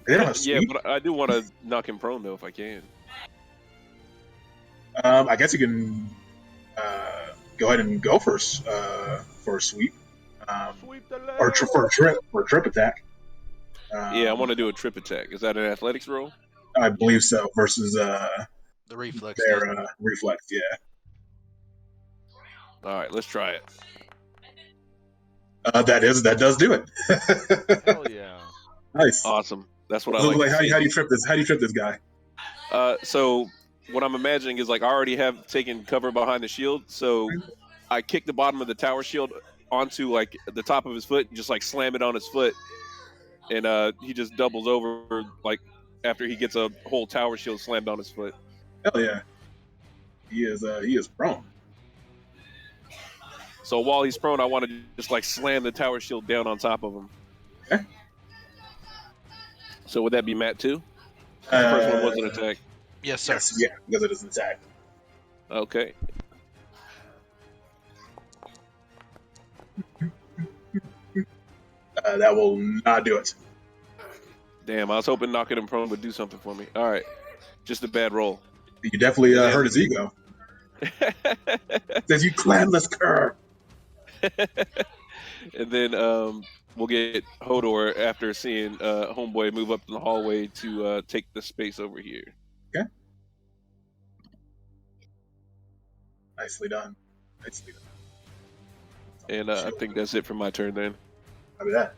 They don't have Yeah, sweep. but I do want to knock him prone though if I can. I guess you can go ahead and go for a sweep. Sweep the leg. Or for a trip attack. Yeah, I want to do a trip attack. Is that an athletics roll? I believe so. Versus The reflex. their reflex. Yeah. All right, let's try it. That does do it. Hell yeah. Nice. Awesome. That's what I like. Like, To how see. do you trip this? How do you trip this guy? So what I'm imagining is like I already have taken cover behind the shield, so I kick the bottom of the tower shield onto like the top of his foot and just like slam it on his foot, and he just doubles over like after he gets a whole tower shield slammed on his foot. Hell yeah. He is prone. So while he's prone, I want to just like slam the tower shield down on top of him. Okay. So would that be Matt too? The first one was an attack. Yes, sir. Yes, yeah, because it is an attack. Okay. That will not do it. Damn, I was hoping knocking him prone would do something for me. All right, just a bad roll. You definitely hurt his ego. Says you clanless cur. And then we'll get Hodor after seeing Homeboy move up in the hallway to take the space over here. Okay. Nicely done. Nicely done. And I think that's it for my turn then. How about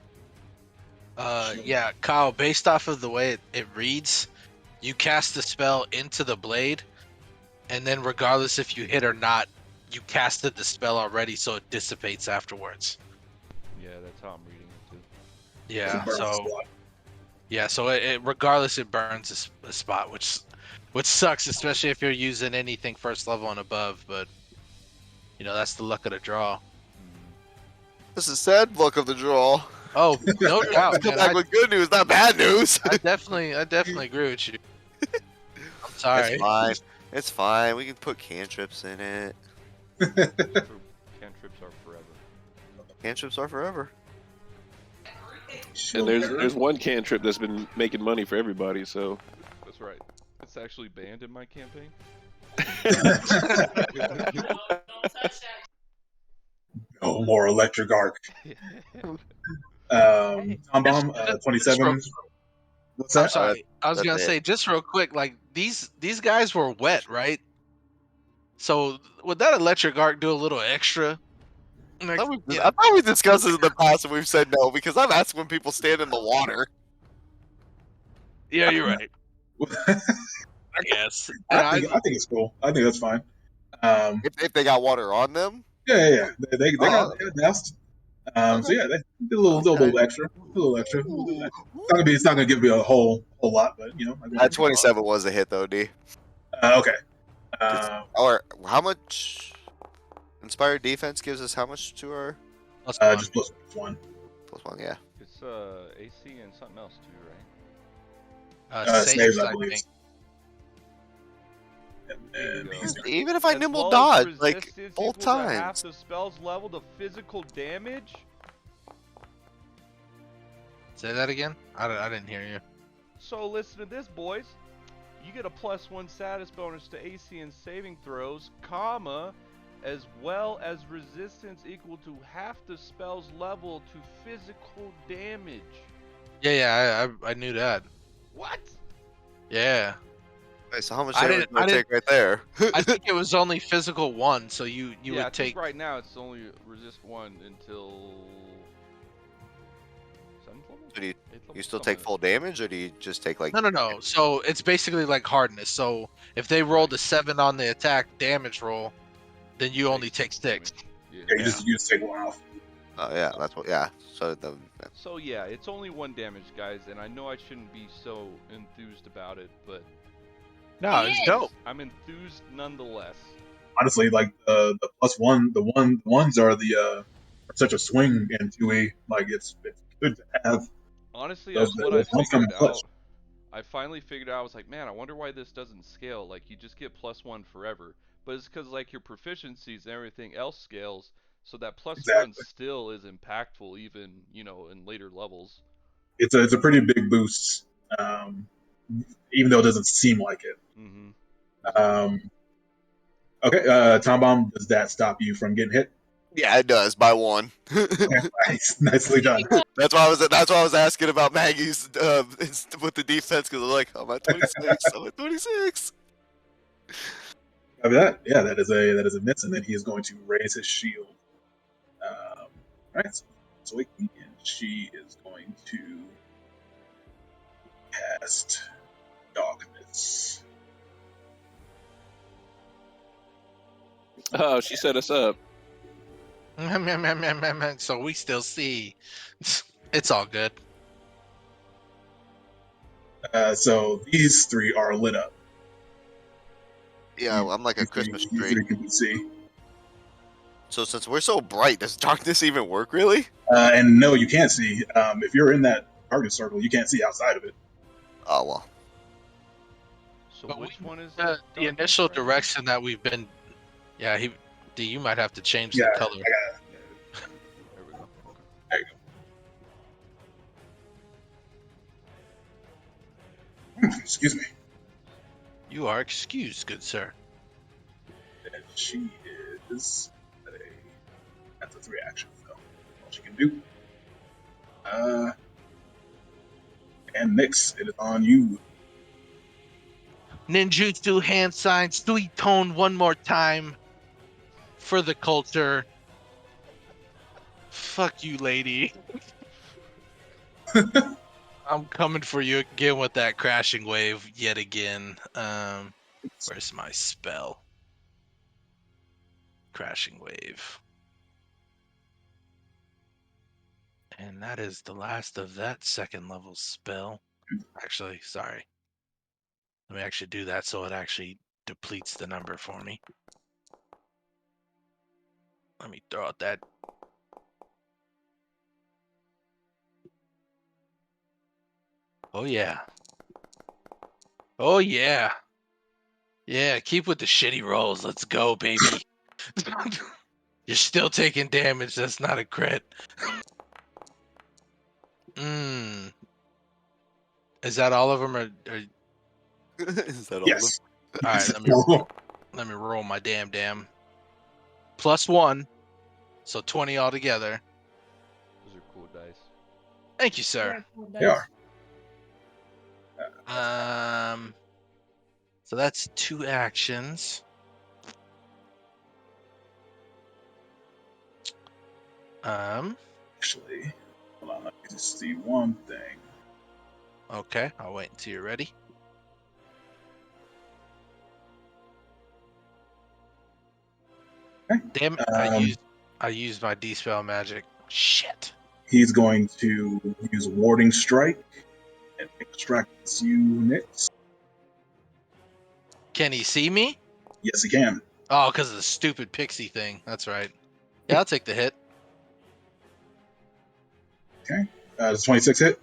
that? Yeah, Kyle, based off of the way it reads, you cast the spell into the blade, and then regardless if you hit or not, you casted the spell already, so it dissipates afterwards. Yeah, that's how I'm reading it too. Yeah, It burns the so spot. yeah, so it regardless it burns a spot, which sucks, especially if you're using anything first level and above. But you know that's the luck of the draw. This is sad luck of the draw. Oh, no doubt, Come man. back with good news, not bad news. I definitely agree with you. I'm sorry. It's fine. It's fine. We can put cantrips in it. Cantrips are forever. Cantrips are forever. And there's one cantrip that's been making money for everybody. So That's right. It's actually banned in my campaign. No more electric arc. Tom Bomb, 27. What's I'm that? sorry. I was that's gonna it. say just real quick, like these guys were wet, right? So would that electric arc do a little extra? Like, I thought we discussed this in the past and we've said no because I've asked when people stand in the water. yeah, you're right. I guess. I think it's cool. I think that's fine. If they got water on them. Yeah. They got doused. Okay. So yeah, they did a little extra. A little extra. It's not gonna give you a whole lot, but you know. That 27 was a hit though, D. Okay. Or how much inspired defense gives us how much to our Just plus one. plus one, yeah. It's AC and something else too, right? Saves, I I believe. think. And he's gonna- Even if I As nimble well as dodge, like resistance both equal to half times. the spell's level to physical damage. Say that again. I didn't hear you. So listen to this, boys. You get a +1 status bonus to AC and saving throws, comma, as well as resistance equal to half the spell's level to physical damage. Yeah, I knew that. What? Yeah. Okay, so how much I damage didn't- do I take right there? I think it was only physical 1, so you Yeah, I would think take. right now it's only resist 1 until 7th level? So do you 8th level? You still Something take full damage, or do you just take like? No. So it's basically like hardness. So if they rolled a 7 on the attack damage roll, then you only take 6. damage. Yeah. Yeah, you just take one off. Oh yeah, that's what. Yeah. So So yeah, it's only 1 damage, guys, and I know I shouldn't be so enthused about it, but No, it's dope. I'm enthused nonetheless. Honestly, like the +1, the ones are are such a swing in 2E. Like it's good to have. Honestly, Those- that's what I those ones come in figured clutch. out. I finally figured out. I was like, man, I wonder why this doesn't scale. Like, you just get +1 forever, but it's because like your proficiencies and everything else scales, so that +1 Exactly. still is impactful, even in later levels. It's a pretty big boost, even though it doesn't seem like it. Mm-hmm. Okay, Tom Bomb, does that stop you from getting hit? yeah, it does by 1. Nice, nicely done. That's why I was asking about Maggie's with the defense because I'm like, I'm at 26. I'm at 26. After that, yeah, that is a miss, and then he is going to raise his shield. Right, awakening, and she is going to cast darkness. Oh, she set us up. So we still see. It's all good. So these three are lit up. Yeah, I'm like a Christmas You tree. three can see. So since we're so bright, does darkness even work really? And no, you can't see. If you're in that target circle, you can't see outside of it. Oh well. So But which one is the darkness initial right now? direction that we've been. Yeah, you might have to change Yeah, the color. There we go. Okay. There you go. Excuse me. You are excused, good sir. And she is that's a 3 action, so all she can do. And Nyx, it is on you. Ninjutsu hand sign, sweet tone one more time for the culture. Fuck you, lady. I'm coming for you again with that crashing wave yet again. Where's my spell? Crashing wave. And that is the last of that second level spell. Actually, sorry. Let me actually do that so it actually depletes the number for me. Let me throw out that. Oh, yeah. Oh, yeah. Yeah, keep with the shitty rolls. Let's go, baby. You're still taking damage. That's not a crit. Is that all of them? Or Is that all? Yes. all right, let me roll my damn. +1, so 20 altogether. Those are cool dice. Thank you, sir. Very cool They dice. are. So that's 2 actions. Actually, hold on, let me just see one thing. Okay, I'll wait until you're ready. Okay. Damn it! I used my dispel magic. Shit. He's going to use Warding Strike and extract you, Nyx. Can he see me? Yes, he can. Oh, because of the stupid pixie thing. That's right. Yeah, I'll take the hit. Okay. Does 26 hit?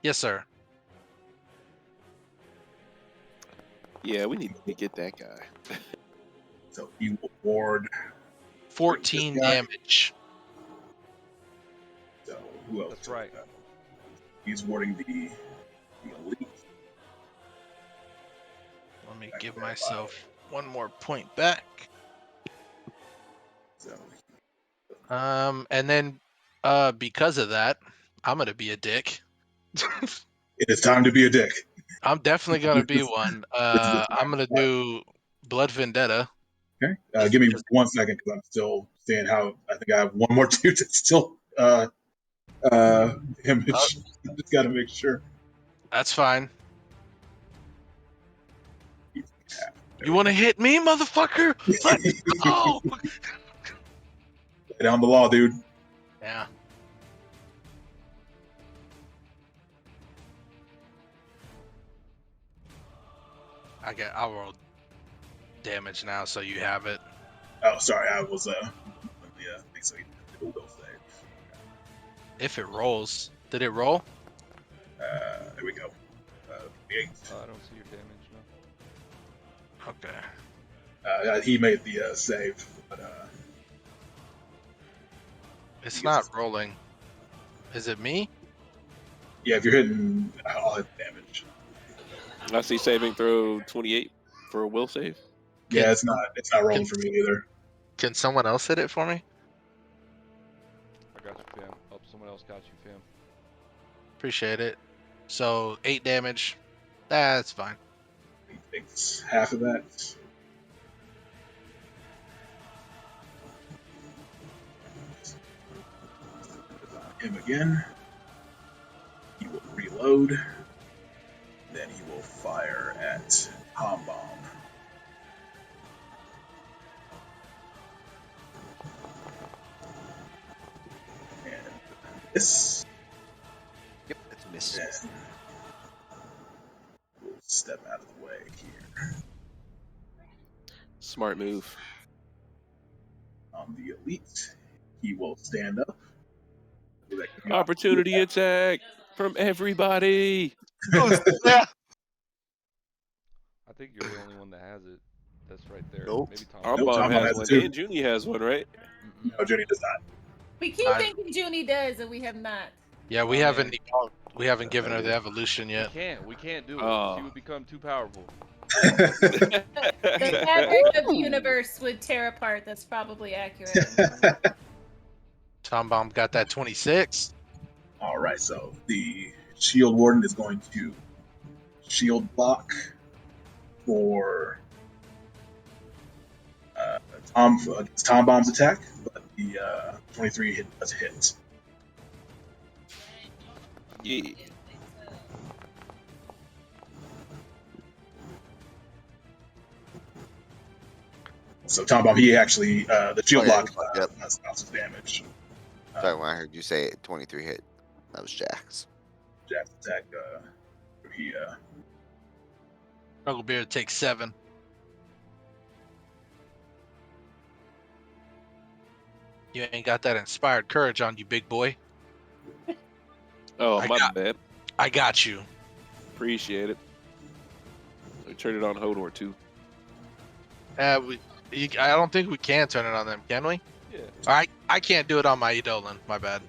Yes, sir. Yeah, we need to get that guy. So he will ward 14 this guy. damage. So who else? That's right. He's warding the elite. Let me give myself 1 more point back. So And then, because of that, I'm gonna be a dick. it is time to be a dick. I'm definitely gonna be one. This is the time. I'm gonna do Blood Vendetta. Okay. Give me 1 second because I'm still seeing how. I think I have one more dude that's still image. I just got to make sure. That's fine. Yeah, You want to hit me, motherfucker? Let's go. Lay down the law, dude. Yeah. I'll roll damage now, so you have it. Oh, sorry, I was yeah. So he will save. If it rolls, did it roll? There we go. 8. I don't see your damage now. Okay. He made the save, but It's not rolling. Is it me? yeah, if you're hitting, I'll hit damage. I see saving throw 28 for a will save. Yeah, it's not rolling for me either. Can someone else hit it for me? I got you, fam. Oh, someone else got you, fam. Appreciate it. So 8 damage. That's fine. He takes half of that. him again. He will reload. Then he will fire at Tom Bomb. And this. Yep, it's a miss. Then we'll step out of the way here. Smart move. On the elite, he will stand up. Opportunity attack from everybody. Yeah. I think you're the only one that has it. That's right there. Nope. Maybe Tom. Tom Nope, Bomb Tom Bomb has has it one, too. and Junie has one, right? Mm-mm. No, Jenny does not. We keep I- thinking Junie does, and we have not. Yeah, we Oh, haven't man. we haven't given her the evolution yet. We can't do it. Oh. She would become too powerful. The fabric of the universe would tear apart. That's probably accurate. Tom Bomb got that 26. All right, so the Shield Warden is going to shield block for against Tom Bomb's attack, but the 23 hit does hit. Yeah. So Tom Bomb, he actually the shield Oh, yeah, block yep. stops his damage. Sorry, when I heard you say 23 hit, that was Jax. Jack's attack, he Strugglebeard takes 7. You ain't got that inspired courage on you, big boy. Oh, I my got- bad. I got you. Appreciate it. We turned it on Hodor too. I don't think we can turn it on them, can we? Yeah. I can't do it on my Eidolon. My bad.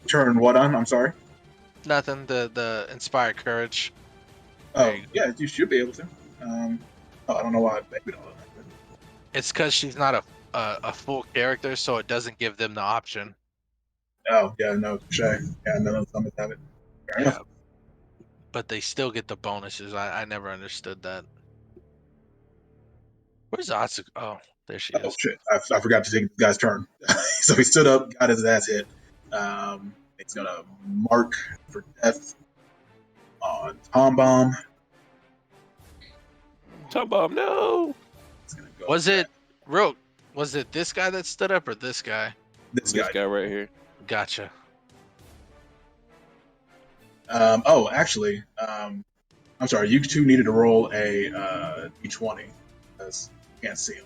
turn what on? I'm sorry. Nothing. The inspired courage. Oh, There you yeah, you should be able to. I don't know why. We don't know. It's because she's not a full character, so it doesn't give them the option. Oh, yeah, no, sure. Yeah, none of them have it. Fair enough. But they still get the bonuses. I never understood that. Where's Atsuko? Oh, there she Oh is. shit! I forgot to take the guy's turn. So he stood up, got his ass hit. He's gonna mark for death on Tom Bomb. Tom Bomb, no. He's gonna go Was back. it Rogue? Was it this guy that stood up or this guy? This This guy? guy right here. Gotcha. Actually, I'm sorry. You two needed to roll a d20 because you can't see him.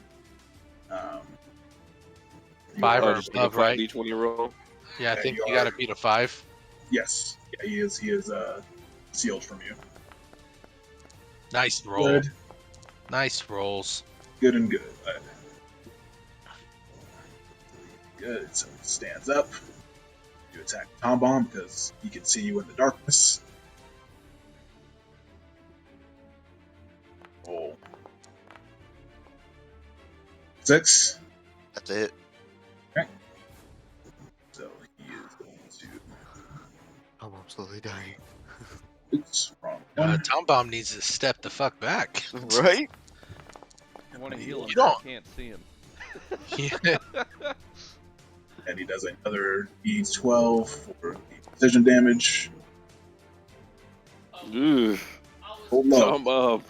You 5 are- or Just above, take a flat right? D20 roll. Yeah, I Yeah, think you you are. got to beat a 5. Yes, yeah, he is. He is sealed from you. Nice roll. Good, Nice rolls. good, and good. Good. So he stands up. You attack Tom Bomb because he can see you in the darkness. Roll 6. That's it. So he is going to. I'm slowly dying. Oops, wrong one. Tom Bomb needs to step the fuck back. Right? I want to heal him, You but I don't- can't see him. Yeah. And he does another D12 for the precision damage. Ooh. Oh no. Tom Bomb.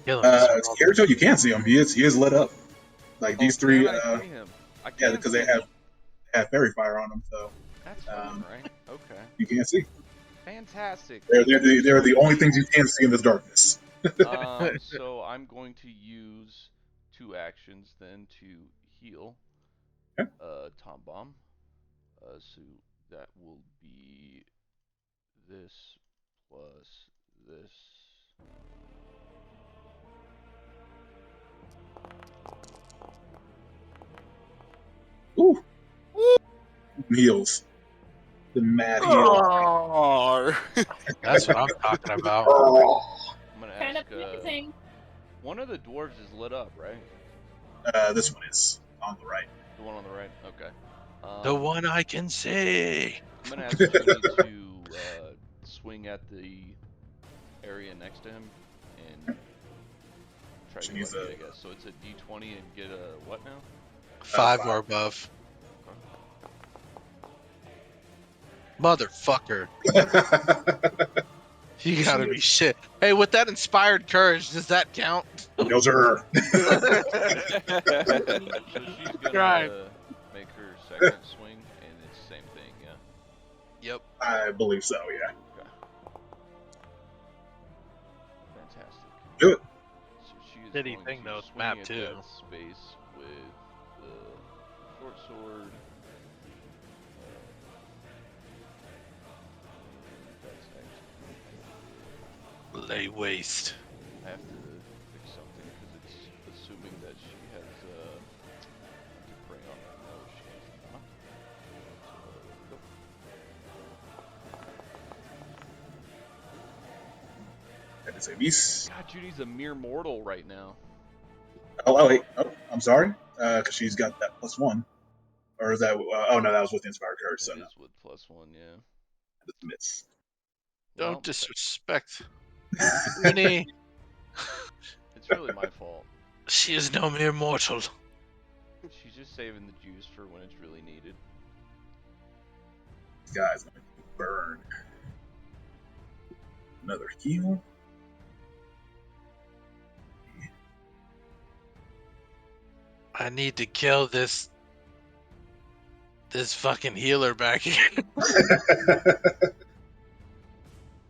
Kill him. Kirito, you can't see him. He is lit up. Like these Oh, three, can I see him? I yeah, can't because see they him. have fairy fire on them, so That's um, fine, right? Okay. you can't see. Fantastic. They're the only things you can see in this darkness. So I'm going to use 2 actions then to heal Okay. Tom Bomb. So that will be this plus this. Ooh. Heals. The mad heal. Oh. That's what I'm talking about. I'm gonna Kind of ask. amazing. One of the dwarves is lit up, right? This one is on the right. The one on the right. Okay. The one I can see. I'm gonna ask Junie to swing at the area next to him and try to Junie's get lucky, I guess. So it's a D20 and get a what now? 5 or above. Motherfucker. You gotta be shit. Hey, with that inspired courage, does that count? No, sir. So she's gonna Right. make her second swing, and it's the same thing, yeah. Yep. I believe so, yeah. Okay. Fantastic. Do it. So she is Shitty going thing, to though, it's swing map at too. that space with the short sword. That's actually Lay waste. I have to fix something because it's assuming that she has to prey on that. No, she has not. So, That is a miss. God, Judy's a mere mortal right now. Oh, wait. Oh, I'm sorry. Because she's got that +1. Or is that? Oh no, that was with the inspired courage. So That no, is with +1, yeah. that's a miss. Don't Well, disrespect Rooney. it's really my fault. She is no mere mortal. She's just saving the juice for when it's really needed. This guy's gonna burn. Another heal. I need to kill this fucking healer back here.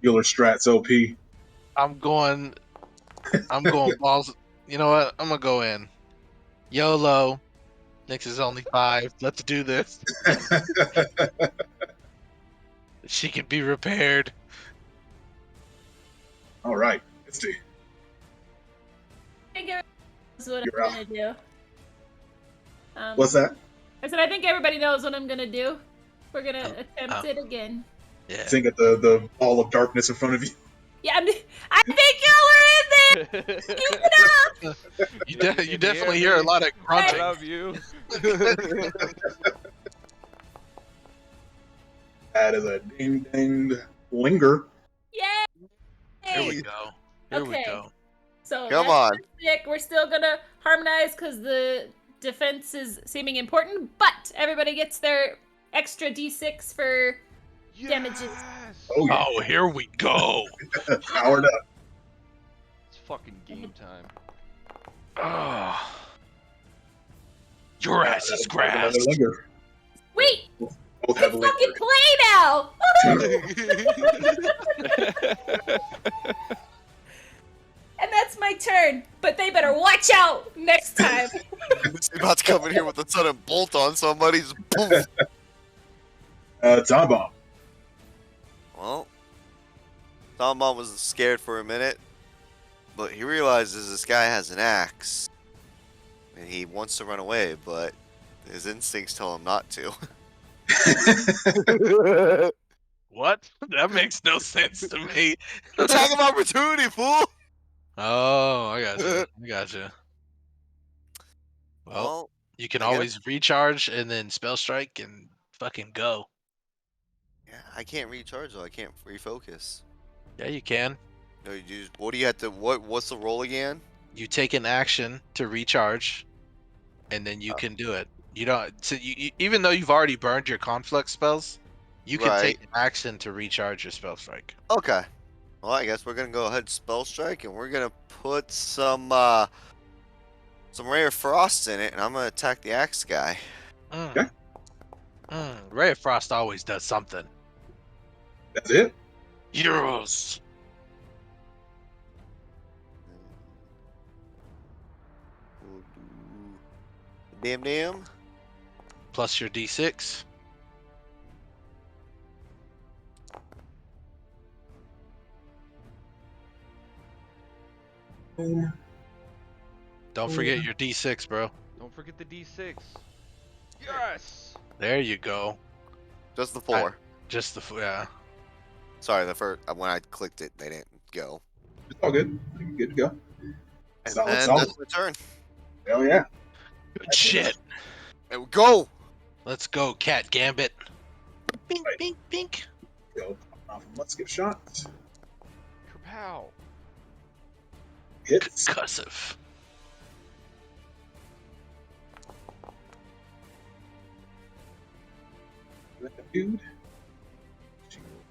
Healer strats OP. I'm going balls. You know what? I'm gonna go in. YOLO. Nyx is only 5. Let's do this. She can be repaired. All right, Misty. I think everybody knows what You're I'm out. gonna do. What's that? I said I think everybody knows what I'm gonna do. We're gonna attempt oh. it again. Yeah. Think at the ball of darkness in front of you. Yeah, I think y'all were in there. Keep it up. You Can definitely hear hear a me? lot of What grunting. up, you? That is a ding linger. Yay! Here we go. Here we Okay. go. So Come that's on. sick. We're still gonna harmonize because the defense is seeming important, but everybody gets their extra d6 for damages. Yes! Oh yeah, Oh, here we go. powered up. It's fucking game time. Oh. Your ass is That'll make grass. another linger. Wait, Both have it's linger. fucking play now. And that's my turn, but they better watch out next time. He's about to come in here with a sudden bolt on somebody's. Poof. Time bomb. Well, Tom Bomb was scared for a minute, but he realizes this guy has an axe, and he wants to run away, but his instincts tell him not to. What? That makes no sense to me. Attack of opportunity, fool! Oh, I gotcha. Well, Well, you can I gotta- always recharge and then spell strike and fucking go. yeah, I can't recharge though. I can't refocus. Yeah, you can. No, you just, what do you have to? What's the roll again? You take an action to recharge, and then you can do it. You don't. So even though you've already burned your conflict spells, you can Right. take an action to recharge your spell strike. Okay. Well, I guess we're gonna go ahead and spell strike, and we're gonna put some Ray of Frost in it, and I'm gonna attack the axe guy. Okay. Ray of Frost always does something. That's it. Euros. We'll do damn. Plus your d6. Boom. Don't forget your d6, bro. Don't forget the D6. Yes! There you go. Just the 4. Just yeah. Sorry, the first when I clicked it, they didn't go. It's all good. You're good to go. And Solid, then solid. that's my turn. Hell yeah. Good shit. And we go. Let's go, Cat Gambit. Bink, Right. bink, bink. Go. Let's get shot. Kapow! Hits. Concussive. dude.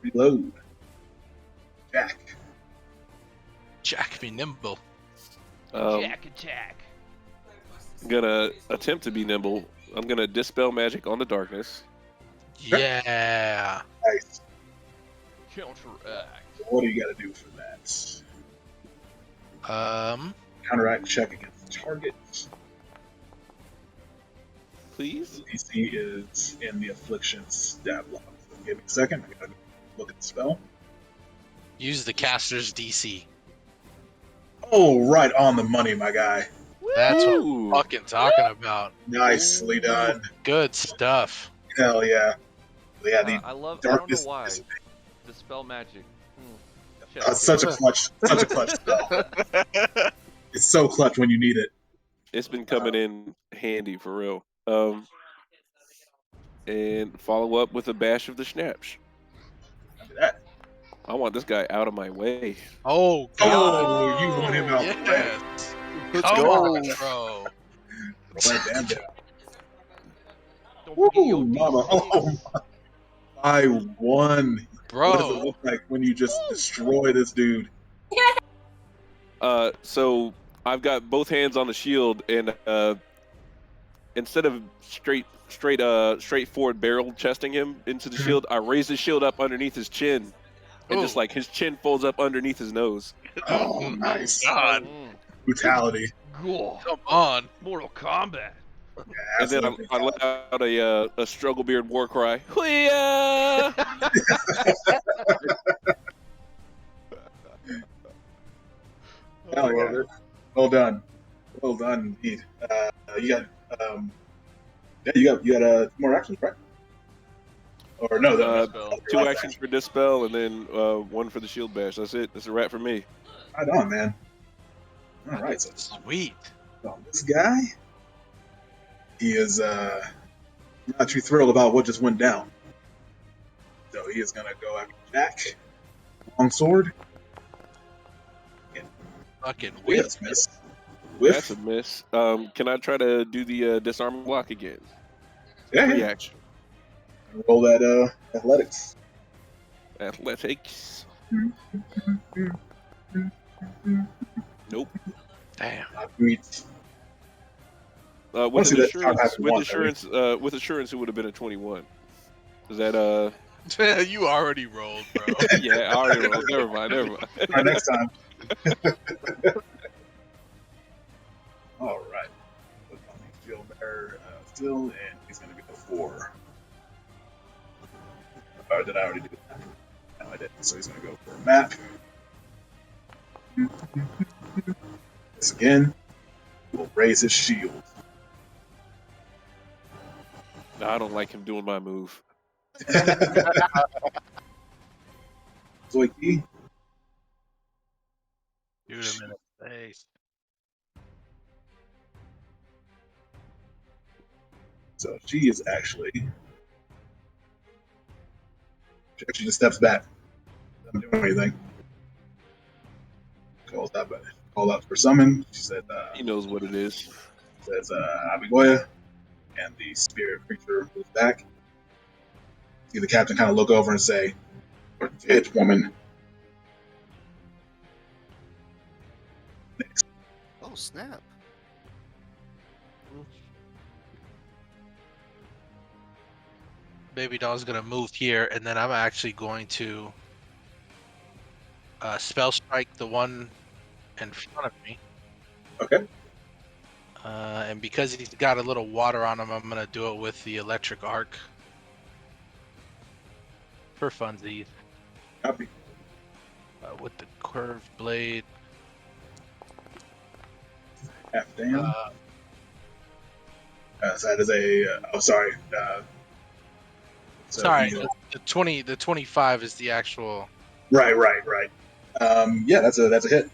Reload. Jack. Jack be nimble. Jack attack. I'm gonna attempt to be nimble. I'm gonna dispel magic on the darkness. Yeah. Nice. Counteract. What do you got to do for that? Counteract check against target. Please. DC is in the affliction stat block. So give me a second. I gotta look at the spell. Use the caster's DC. Oh, right on the money, my guy. That's what Ooh. I'm fucking talking about. Nicely done. Good stuff. Hell yeah. Yeah, the I love. darkness. I don't know why. Dispel magic. Such a clutch spell. It's so clutch when you need it. It's been coming in handy for real. And follow up with a bash of the snaps. Look at that. I want this guy out of my way. Oh, God. Oh, you want him out the way. Yes. Let's Come go. on, bro. Roll that damn down. Don't forget your Woo, mama. D6. Oh, I won. What does it Bro. look like when you just destroy this dude? So I've got both hands on the shield, and instead of straightforward barrel chesting him into the shield, I raise the shield up underneath his chin, and just Ooh. like his chin folds up underneath his nose. Oh, nice. God. Brutality. Cool. Come on. Mortal Kombat. Yeah, And then absolute I let out a struggle beard war cry. Hoo-yah! Hell yeah. Well done. Well done indeed. You got you got more actions, right? Or no, Dispel. 2 actions for dispel, and then 1 for the shield bash. That's it. That's a wrap for me. Right on, man. All right, so Sweet. this guy, he is not too thrilled about what just went down. So he is gonna go after Jack. Long sword. Fucking Whiff. whip. Miss. That's Whiff. a miss. Can I try to do the disarm block again? Yeah, Free yeah. action. Roll that athletics. Athletics. Nope. Damn. Sweet. With Honestly, an that sound assurance, happened once, with assurance, it would have been a 21. Is that You already rolled, bro. Yeah, I already rolled. Never mind. Try next time. All right. Put on the shield bearer still, and he's going to go 4. Or did I already do that? No, I didn't. So he's going to go for a map. This again. Will raise his shield. No, I don't like him doing my move. Zoiki. Shoot him in the face. So she is actually. She actually just steps back. Doesn't do anything. Called out for summon. She said, He knows what it is. says Abigoya, and the spirit creature moves back. See the captain kind of look over and say, "You're dead, woman." Next. Oh snap! Baby doll's gonna move here, and then I'm actually going to spell strike the one in front of me. Okay. And because he's got a little water on him, I'm gonna do it with the electric arc for funsies. Copy. With the curved blade. Half down. So that is a. Oh, sorry. So sorry, he's- the 25 is the actual. Right. Yeah, that's a hit.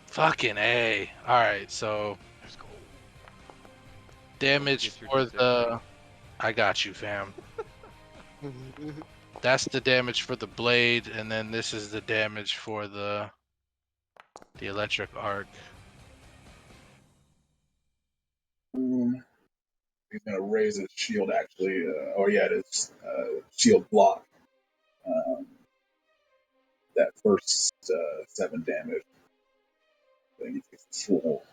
Fucking A. All right, so Let's go. damage Get your for D6 the. I got you, fam. That's the damage for the blade, and then this is the damage for the electric arc. He's going to raise his shield, actually. It is shield block. That first 7 damage. Then he takes a full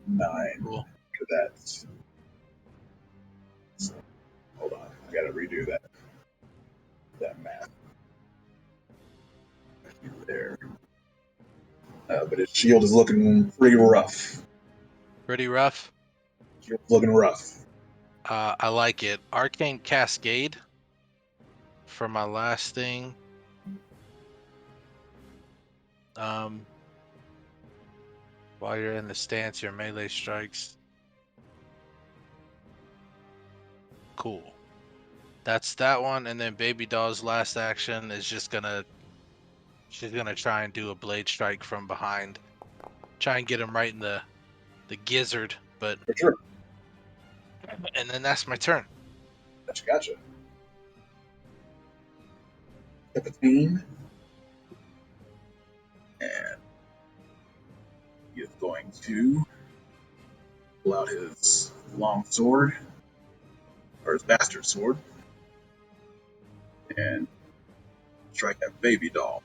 9 Cool. for that. So, hold on. I got to redo that math. There. But his shield is looking pretty rough. Pretty rough. Shield's looking rough. I like it. Arcane Cascade for my last thing. While you're in the stance, your melee strikes. Cool. That's that one, and then Baby Doll's last action is she's gonna try and do a blade strike from behind. Try and get him right in the gizzard, but For sure. and then that's my turn. Gotcha. Captain. And he is going to pull out his long sword, or his bastard sword, and strike at Baby Doll.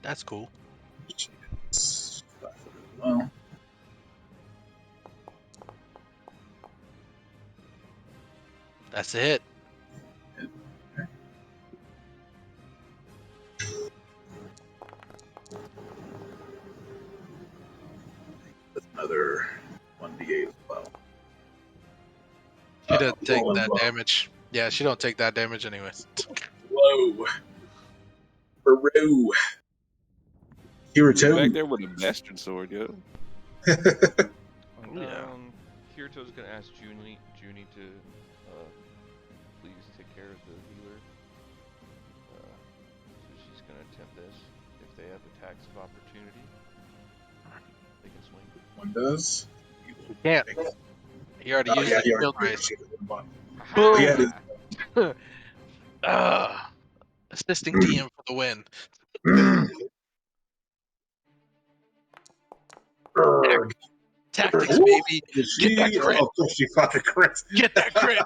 That's cool. It's 5 foot as well. That's a hit. That's another 1d8 as well. She doesn't take roll as that well. damage. Yeah, she don't take that damage anyways. Whoa. Peru. Who's back Kirito. there with a bastard sword, yo? Yeah. Kirito's gonna ask Junie to please take care of the healer. So she's gonna attempt this. If they have attacks of opportunity, they can swing. One does. You can't. You already used the he shield already raise. Boom. Yeah, Assisting DM for the win. Tactics, baby. Get that crit. Oh, of course she fought the crit. Get that crit.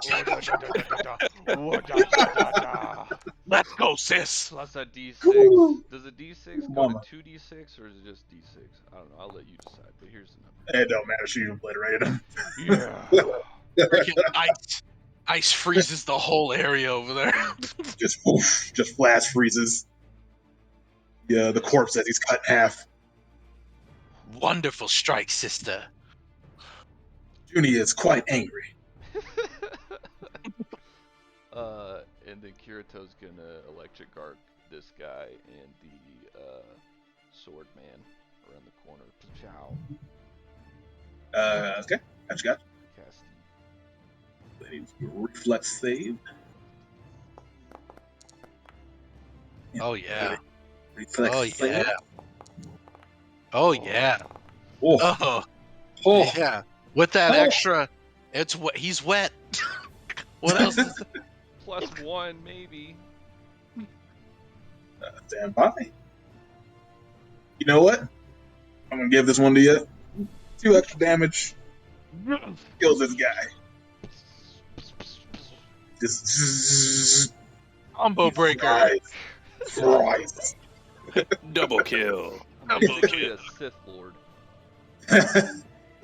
Let's go, sis. Plus that D6. Woo. Does a D6 go Mama. to 2D6 or is it just D6? I don't know. I'll let you decide. But here's the number. It don't matter. She obliterated him. Yeah. Freaking ice freezes the whole area over there. just flash freezes. Yeah, the corpse as he's cut in half. Wonderful strike, sister. Junie is quite angry. And then Kirito's gonna electric arc this guy and the sword man around the corner. Chow. Okay. Gotcha. Cast. That needs a reflex save. Oh yeah. Reflex Oh save. yeah. Oh yeah. Oh. Oh yeah. With that Oh. extra, it's what he's wet. What else? Is +1 maybe. Stand by. You know what? I'm gonna give this one to you. 2 extra damage. Kills this guy. Just combo breaker. Christ. Double kill. Double Basically kill. a Sith Lord.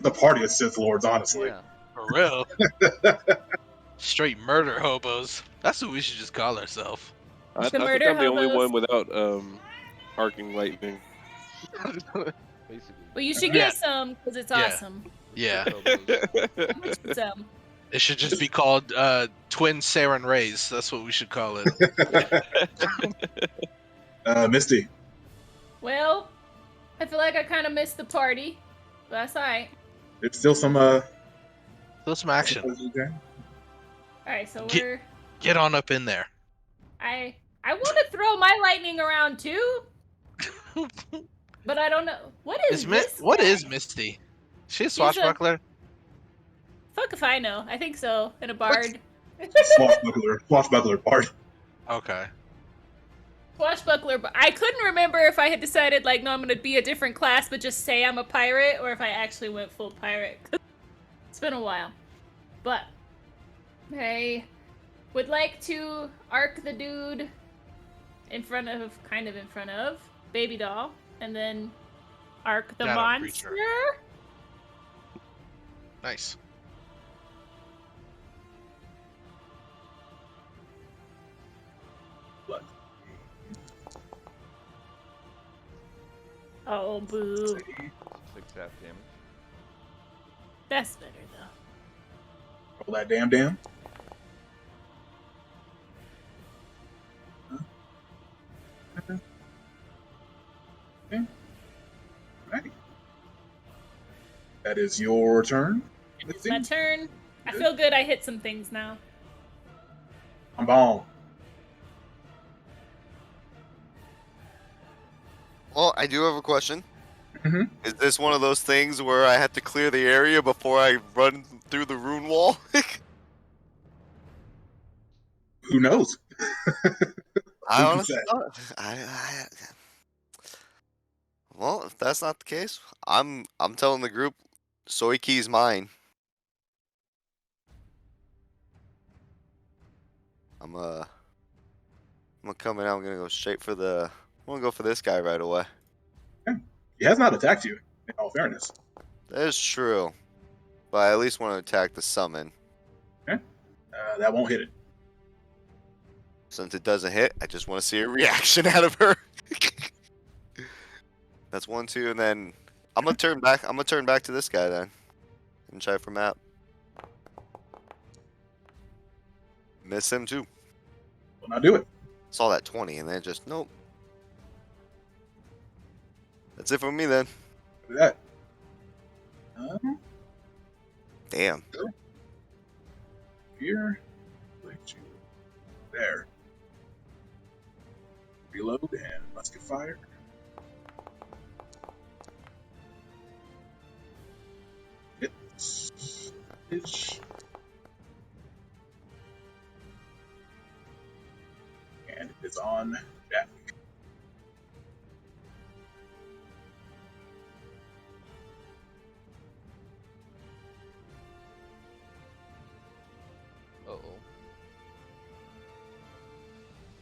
The party of Sith Lords, honestly. Yeah. For real. Straight murder hobos. That's what we should just call ourselves. I think murder I'm the only hobos. one without arcing lightning. Basically. Well, you should Yeah. get some because it's Yeah. awesome. Yeah. Some. It should just be called Twin Saren Rays. That's what we should call it. Misty. Well, I feel like I kind of missed the party. But that's alright. There's still some Still some action. Alright, so Get- Get on up in there. I want to throw my lightning around too, but I don't know what is this. What guy? is Misty? She a a- swashbuckler? Fuck if I know. I think so. And a bard. Swashbuckler part. Okay. Swashbuckler. But I couldn't remember if I had decided like, no, I'm gonna be a different class, but just say I'm a pirate, or if I actually went full pirate. It's been a while. but I would like to arc the dude kind of in front of Baby Doll, and then arc the Shadow monster. creature. Nice. Blood. Oh, boo. 6 half damage. That's better, though. Roll that damn. Okay. Alright. That is your turn. It's my turn. I feel good. I hit some things now. I'm bon. Well, I do have a question. Mhm. Is this one of those things where I have to clear the area before I run through the rune wall? Who knows? I Who can honestly say? don't. Well, if that's not the case, I'm telling the group, Soiki's mine. I'm gonna come in. I'm gonna go straight for the. I'm gonna go for this guy right away. He has not attacked you, in all fairness. That is true, but I at least want to attack the summon. That won't hit it. Since it doesn't hit, I just want to see a reaction out of her. That's 1, 2, and then I'm gonna turn back. I'm gonna turn back to this guy then, and try for map. Miss him too. Will not do it. Saw that 20, and then just nope. That's it for me then. Look at that. Damn. Here. There. Reload and musket fire. Hits. And it is on Jack. Uh-oh.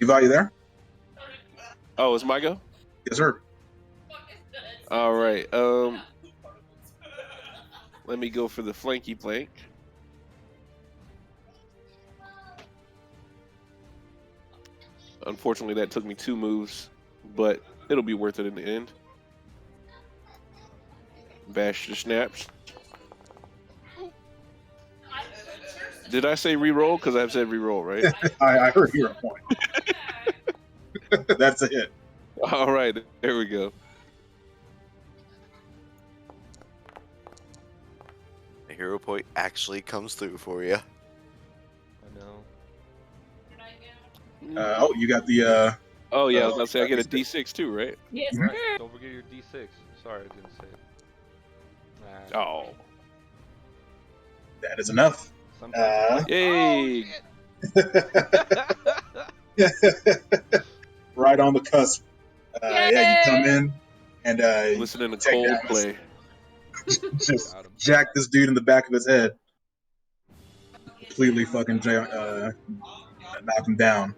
Levi, you there? Oh, it's my go? Yes, sir. All right. Let me go for the flanky plank. Unfortunately, that took me 2 moves, but it'll be worth it in the end. Bash the snaps. Did I say reroll? Because I've said reroll, right? I heard your point. That's a hit. All right, there we go. The hero point actually comes through for you. I know. Oh, you got the. Oh yeah, I was about to say I get a D6 too, right? Yes, Mhm. sir. Don't forget your D6. Sorry, I didn't say it. Oh, That is enough. Sometimes. yay! Right on the cusp. Yeah, you come in and Listening to take that. Coldplay. Just Got him. jack this dude in the back of his head. Completely fucking knock him down.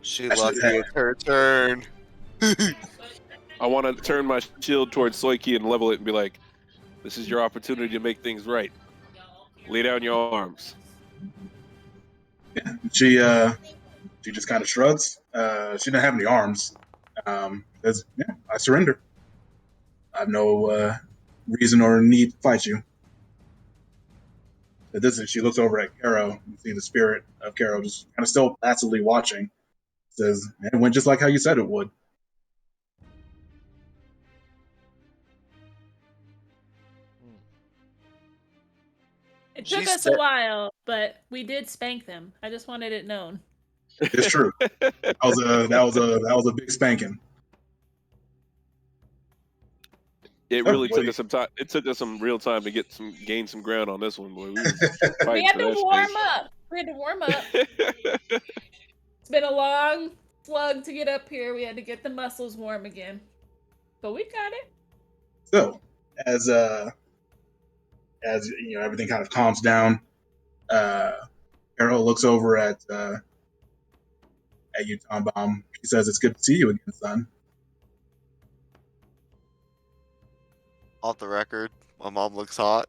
She That's lucky the it's her turn. I want to turn my shield towards Soiki and level it and be like, "This is your opportunity to make things right. Lay down your arms." She just kind of shrugs. She didn't have any arms. Says, "Yeah, I surrender. I have no reason or need to fight you." At this, she looks over at Caro and see the spirit of Caro just kind of still passively watching. Says, "It went just like how you said it would." It took She us a said- while, but we did spank them. I just wanted it known. It's true. That was a big spanking. It Oh, really boy. took us some time. It took us some real time to gain some ground on this one, boy. We was We fighting had for to that warm up. We had to warm up. shit. It's been a long slug to get up here. We had to get the muscles warm again. But we got it. So, as as everything kind of calms down, Carol looks over at you, Tom Bomb. She says, "It's good to see you again, son." Off the record, my mom looks hot.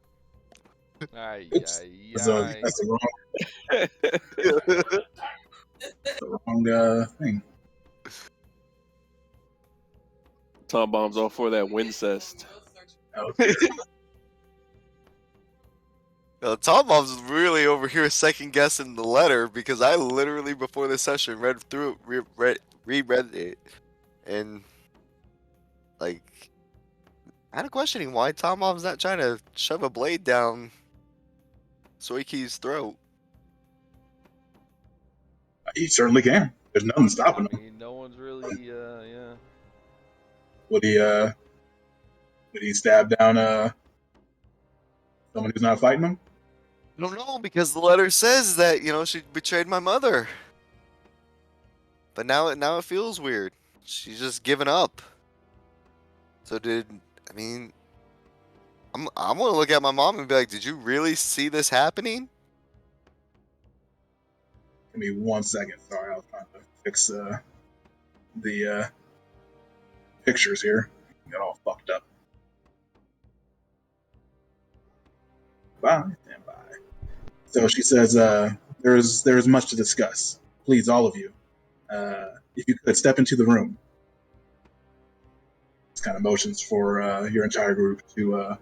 Aye, Oops. aye, That's the aye. wrong thing. Tom Bomb's all for that Wincest. Okay. Tom Mom's really over here second guessing the letter because I literally before this session read through it, reread it, and like kind of questioning why Tom Mom's not trying to shove a blade down Soiki's throat. He certainly can. There's nothing stopping him. No one's really, yeah. Would he stab down someone who's not fighting him? I don't know because the letter says that she betrayed my mother, but now it feels weird. She's just given up. So I'm gonna look at my mom and be like, did you really see this happening? Give me 1 second. Sorry, I was trying to fix the pictures here. Got all fucked up. Bye. Stand by. So she says, there is much to discuss. Please, all of you, if you could step into the room. It's kind of motions for your entire group to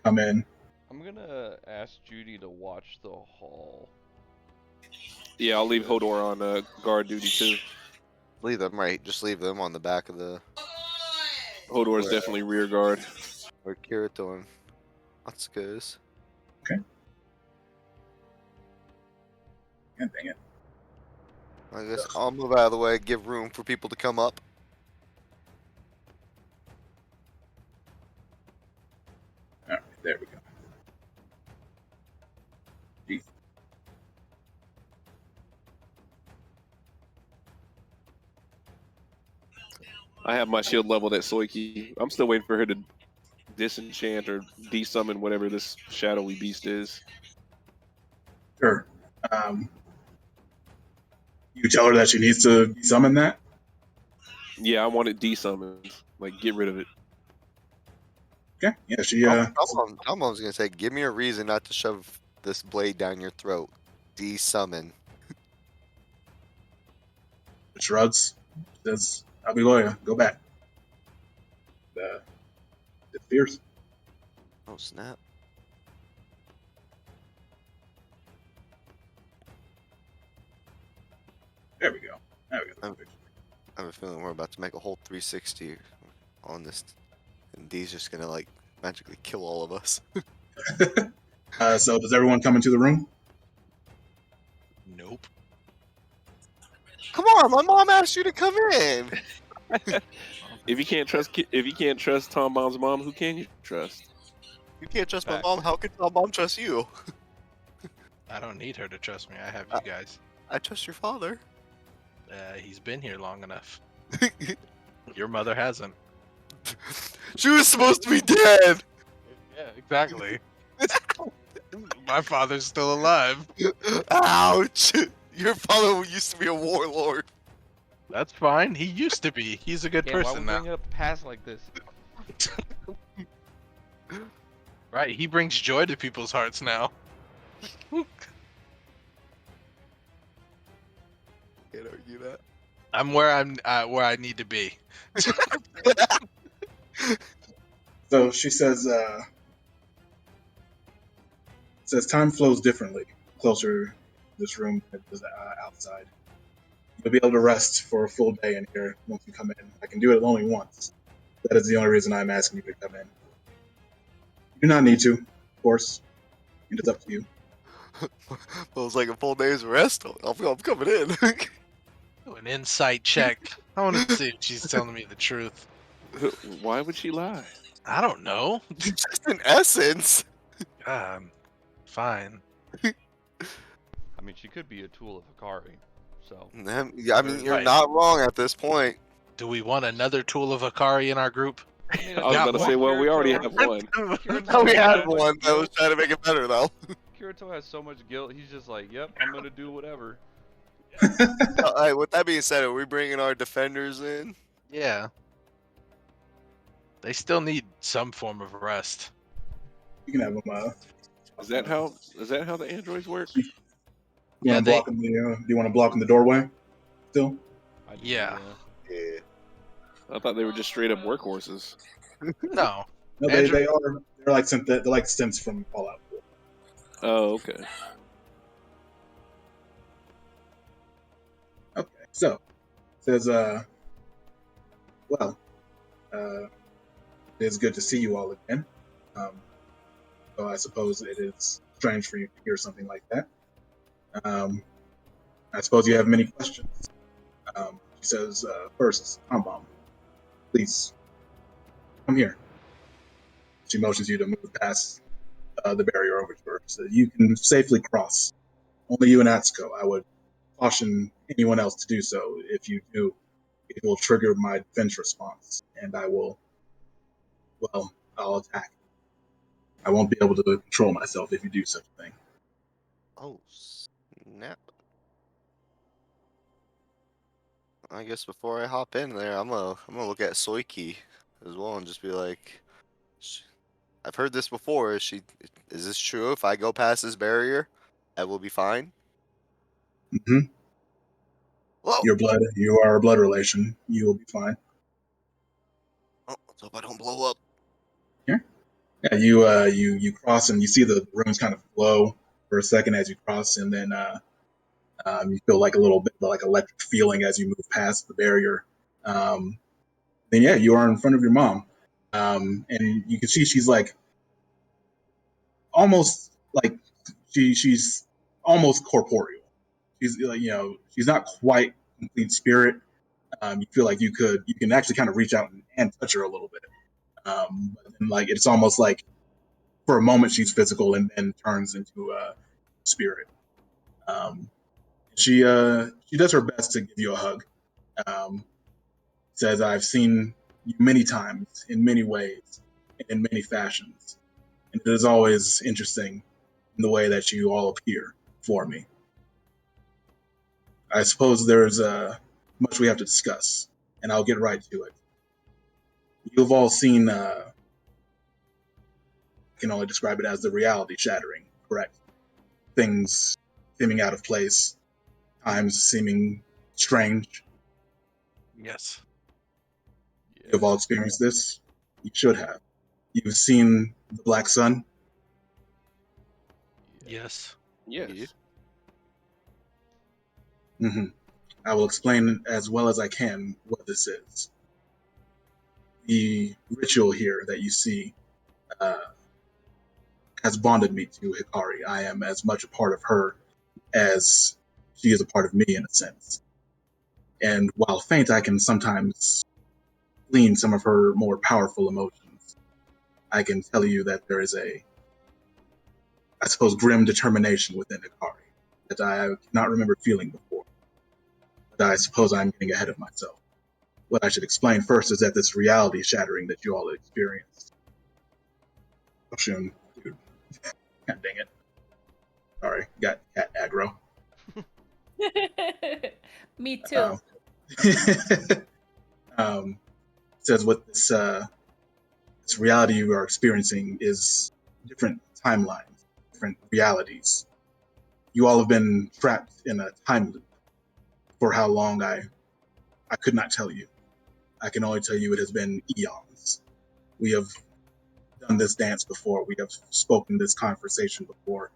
come in. I'm gonna ask Judy to watch the hall. Yeah, I'll leave Hodor on guard duty too. Leave them just leave them on the back of the Hodor's definitely rear guard. where Kirito and Atsuka is. Okay. God dang it. I guess I'll move out of the way, give room for people to come up. All right, there we go. Jeez. I have my shield leveled at Soiki. I'm still waiting for her to disenchant or desummon whatever this shadowy beast is. Sure. You tell her that she needs to summon that? Yeah, I want it desummoned. Like, get rid of it. Okay. Yeah, she Tom Mom's gonna say, give me a reason not to shove this blade down your throat. Desummon. shrugs. Says, "I'll be loyal. Go back." Disappears. Oh snap. There we go. There we go. I have a feeling we're about to make a whole 360 on this, and D's just gonna like magically kill all of us. So does everyone come into the room? Nope. Come on, my mom asked you to come in. If you can't trust Tom Bomb's mom, who can you trust? You can't trust my mom. How can Tom Mom trust you? I don't need her to trust me. I have you guys. I trust your father. He's been here long enough. Your mother hasn't. She was supposed to be dead. Yeah, exactly. My father's still alive. Ouch! Your father used to be a warlord. That's fine. He used to be. He's a good Yeah, why person we now. bring it up the past like this? Right, he brings joy to people's hearts now. Can't argue that. I'm where I need to be. So she says, time flows differently closer to this room than it does outside. You'll be able to rest for a full day in here once you come in. I can do it only once. That is the only reason I'm asking you to come in. You do not need to, of course. It is up to you. Well, it's like a full day's rest. I'm coming in. Do an insight check. I want to see if she's telling me the truth. Why would she lie? I don't know. Just in essence. Fine. I mean, she could be a tool of Hikari, so. I mean, you're Right. not wrong at this point. Do we want another tool of Akari in our group? I mean, I at was this about to say, point, well, we already Kirito- have one. No, we had so much one that was guilt. trying to make it better though. Kirito has so much guilt. He's just like, "Yep, I'm gonna do whatever." All right. With that being said, are we bringing our defenders in? Yeah. They still need some form of rest. You can have them. Is that how the androids work? You Yeah, want to block in the? Do you want to block in the doorway? Still? I do, Yeah. Yeah. I thought they were just straight up workhorses. No. No, Andrew- they are. They're like they're like synths from Fallout 4. Oh, okay. Okay, so it says, well, it is good to see you all again. So I suppose it is strange for you to hear something like that. I suppose you have many questions. She says, first, Tom, please come here. She motions you to move past the barrier over to her so that you can safely cross. Only you and Atsuko. I would caution anyone else to do so. If you do, it will trigger my defense response, and I'll attack. I won't be able to control myself if you do such a thing. Oh snap! I guess before I hop in there, I'm gonna look at Soiki as well and just be like, I've heard this before. Is this true? If I go past this barrier, I will be fine. hmm Whoa! You are a blood relation. You will be fine. Oh, let's hope I don't blow up. Yeah, you cross and you see the rooms kind of glow for a second as you cross, and then you feel like a little bit like electric feeling as you move past the barrier. Um, then yeah, you are in front of your mom, and you can see she's like almost like she's almost corporeal. She's like she's not quite complete spirit. You feel like you can actually kind of reach out and touch her a little bit, but then, like it's almost like for a moment she's physical and then turns into spirit. Um, she does her best to give you a hug. Um, Says, I've seen you many times in many ways, in many fashions, and it is always interesting in the way that you all appear for me. I suppose there's much we have to discuss, and I'll get right to it. You've all seen, I can only describe it as the reality shattering, correct? Things seeming out of place, times seeming strange. Yes. You've all experienced this. You should have. You've seen the Black Sun. Yes. Yes. hmm I will explain as well as I can what this is. The ritual here that you see uh, has bonded me to Hikari. I am as much a part of her as she is a part of me in a sense. And while faint, I can sometimes glean some of her more powerful emotions. I can tell you that there is I suppose, grim determination within Hikari that I cannot remember feeling before. But I suppose I'm getting ahead of myself. What I should explain first is that this reality shattering that you all experienced. Oshun, dude. God dang it. Sorry, got cat aggro. Me too. Um, says what this reality you are experiencing is different timelines, different realities. You all have been trapped in a time loop. For how long, I could not tell you. I can only tell you it has been eons. We have done this dance before. We have spoken this conversation before.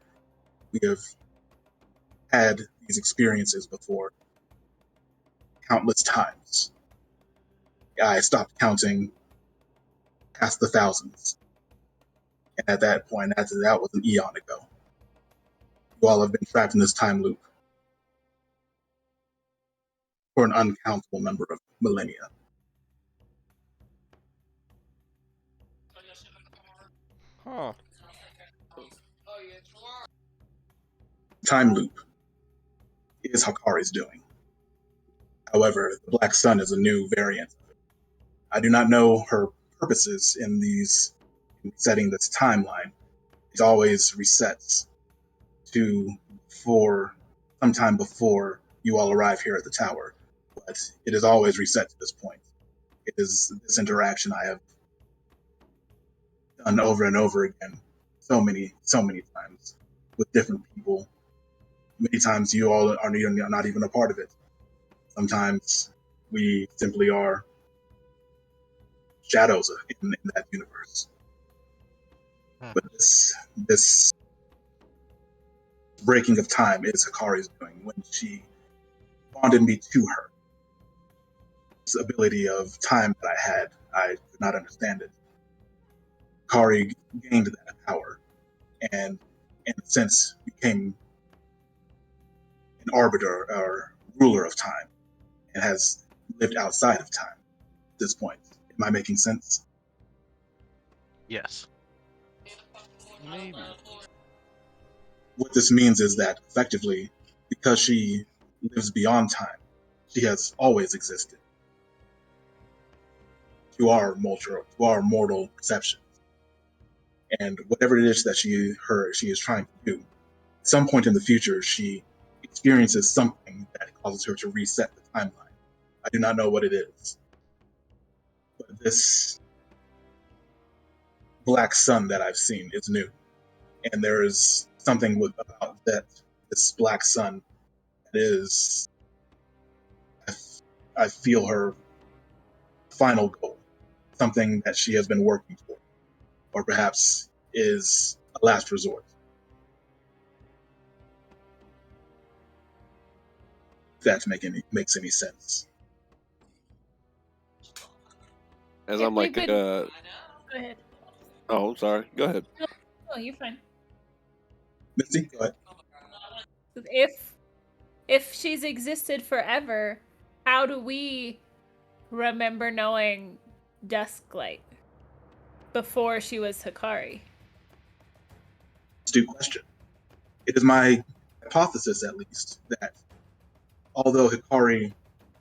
We have had these experiences before countless times. I stopped counting past the thousands. And at that point, after that was an eon ago. You all have been trapped in this time loop for an uncountable number of millennia. Huh. Time loop is Hakari's doing. However, the Black Sun is a new variant. I do not know her purposes in setting this timeline, it always resets to sometime before you all arrive here at the tower. But it is always reset to this point. It is this interaction I have done over and over again, so many times with different people. Many times you all are not even a part of it. Sometimes we simply are shadows in that universe. But this breaking of time is Hikari's doing when she bonded me to her. This ability of time that I had, I could not understand it. Hikari gained that power and in a sense became an arbiter or ruler of time and has lived outside of time at this point. Am I making sense? Yes. Maybe. What this means is that effectively, because she lives beyond time, she has always existed to our mortal perception. And whatever it is that she is trying to do, at some point in the future, she experiences something that causes her to reset the timeline. I do not know what it is. But this black sun that I've seen is new. And there is something about that this black sun that is I feel her final goal, something that she has been working for, or perhaps is a last resort. If that makes any sense. As If I'm we've like, been- Go ahead. oh, I'm sorry. Go ahead. Oh, you're fine. Misty, go ahead. If she's existed forever, how do we remember knowing Dusklight before she was Hikari? Astute question. It is my hypothesis, at least, that although Hikari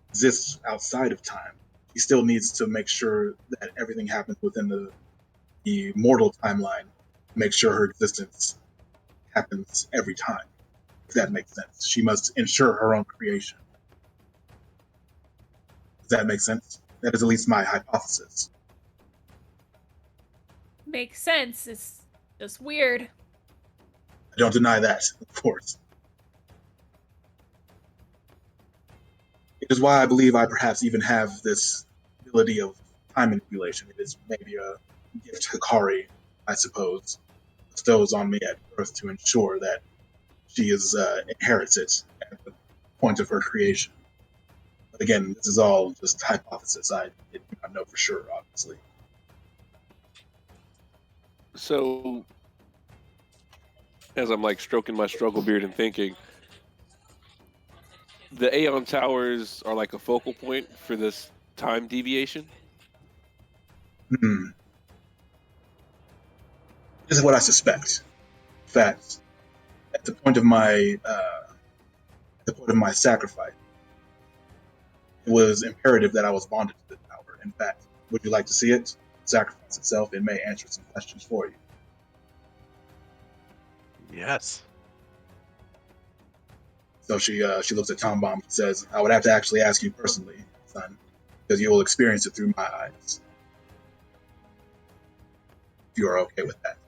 exists outside of time, he still needs to make sure that everything happens within the mortal timeline, make sure her existence happens every time, if that makes sense. She must ensure her own creation. Does that make sense? That is at least my hypothesis. Makes sense. It's just weird. I don't deny that, of course. It is why I believe I perhaps even have this ability of time manipulation. It is maybe a gift Hikari, I suppose, bestows on me at birth to ensure that she inherits it at the point of her creation. But again, this is all just hypothesis. I do not know for sure, obviously. So, as I'm like stroking my struggle beard and thinking, the Aeon Towers are like a focal point for this time deviation. This is what I suspect. In fact, at the point of my sacrifice, it was imperative that I was bonded to the tower. In fact, would you like to see it? The sacrifice itself, it may answer some questions for you. Yes. So she looks at Tom Bomb and says, "I would have to actually ask you personally, son, because you will experience it through my eyes. If you are okay with that."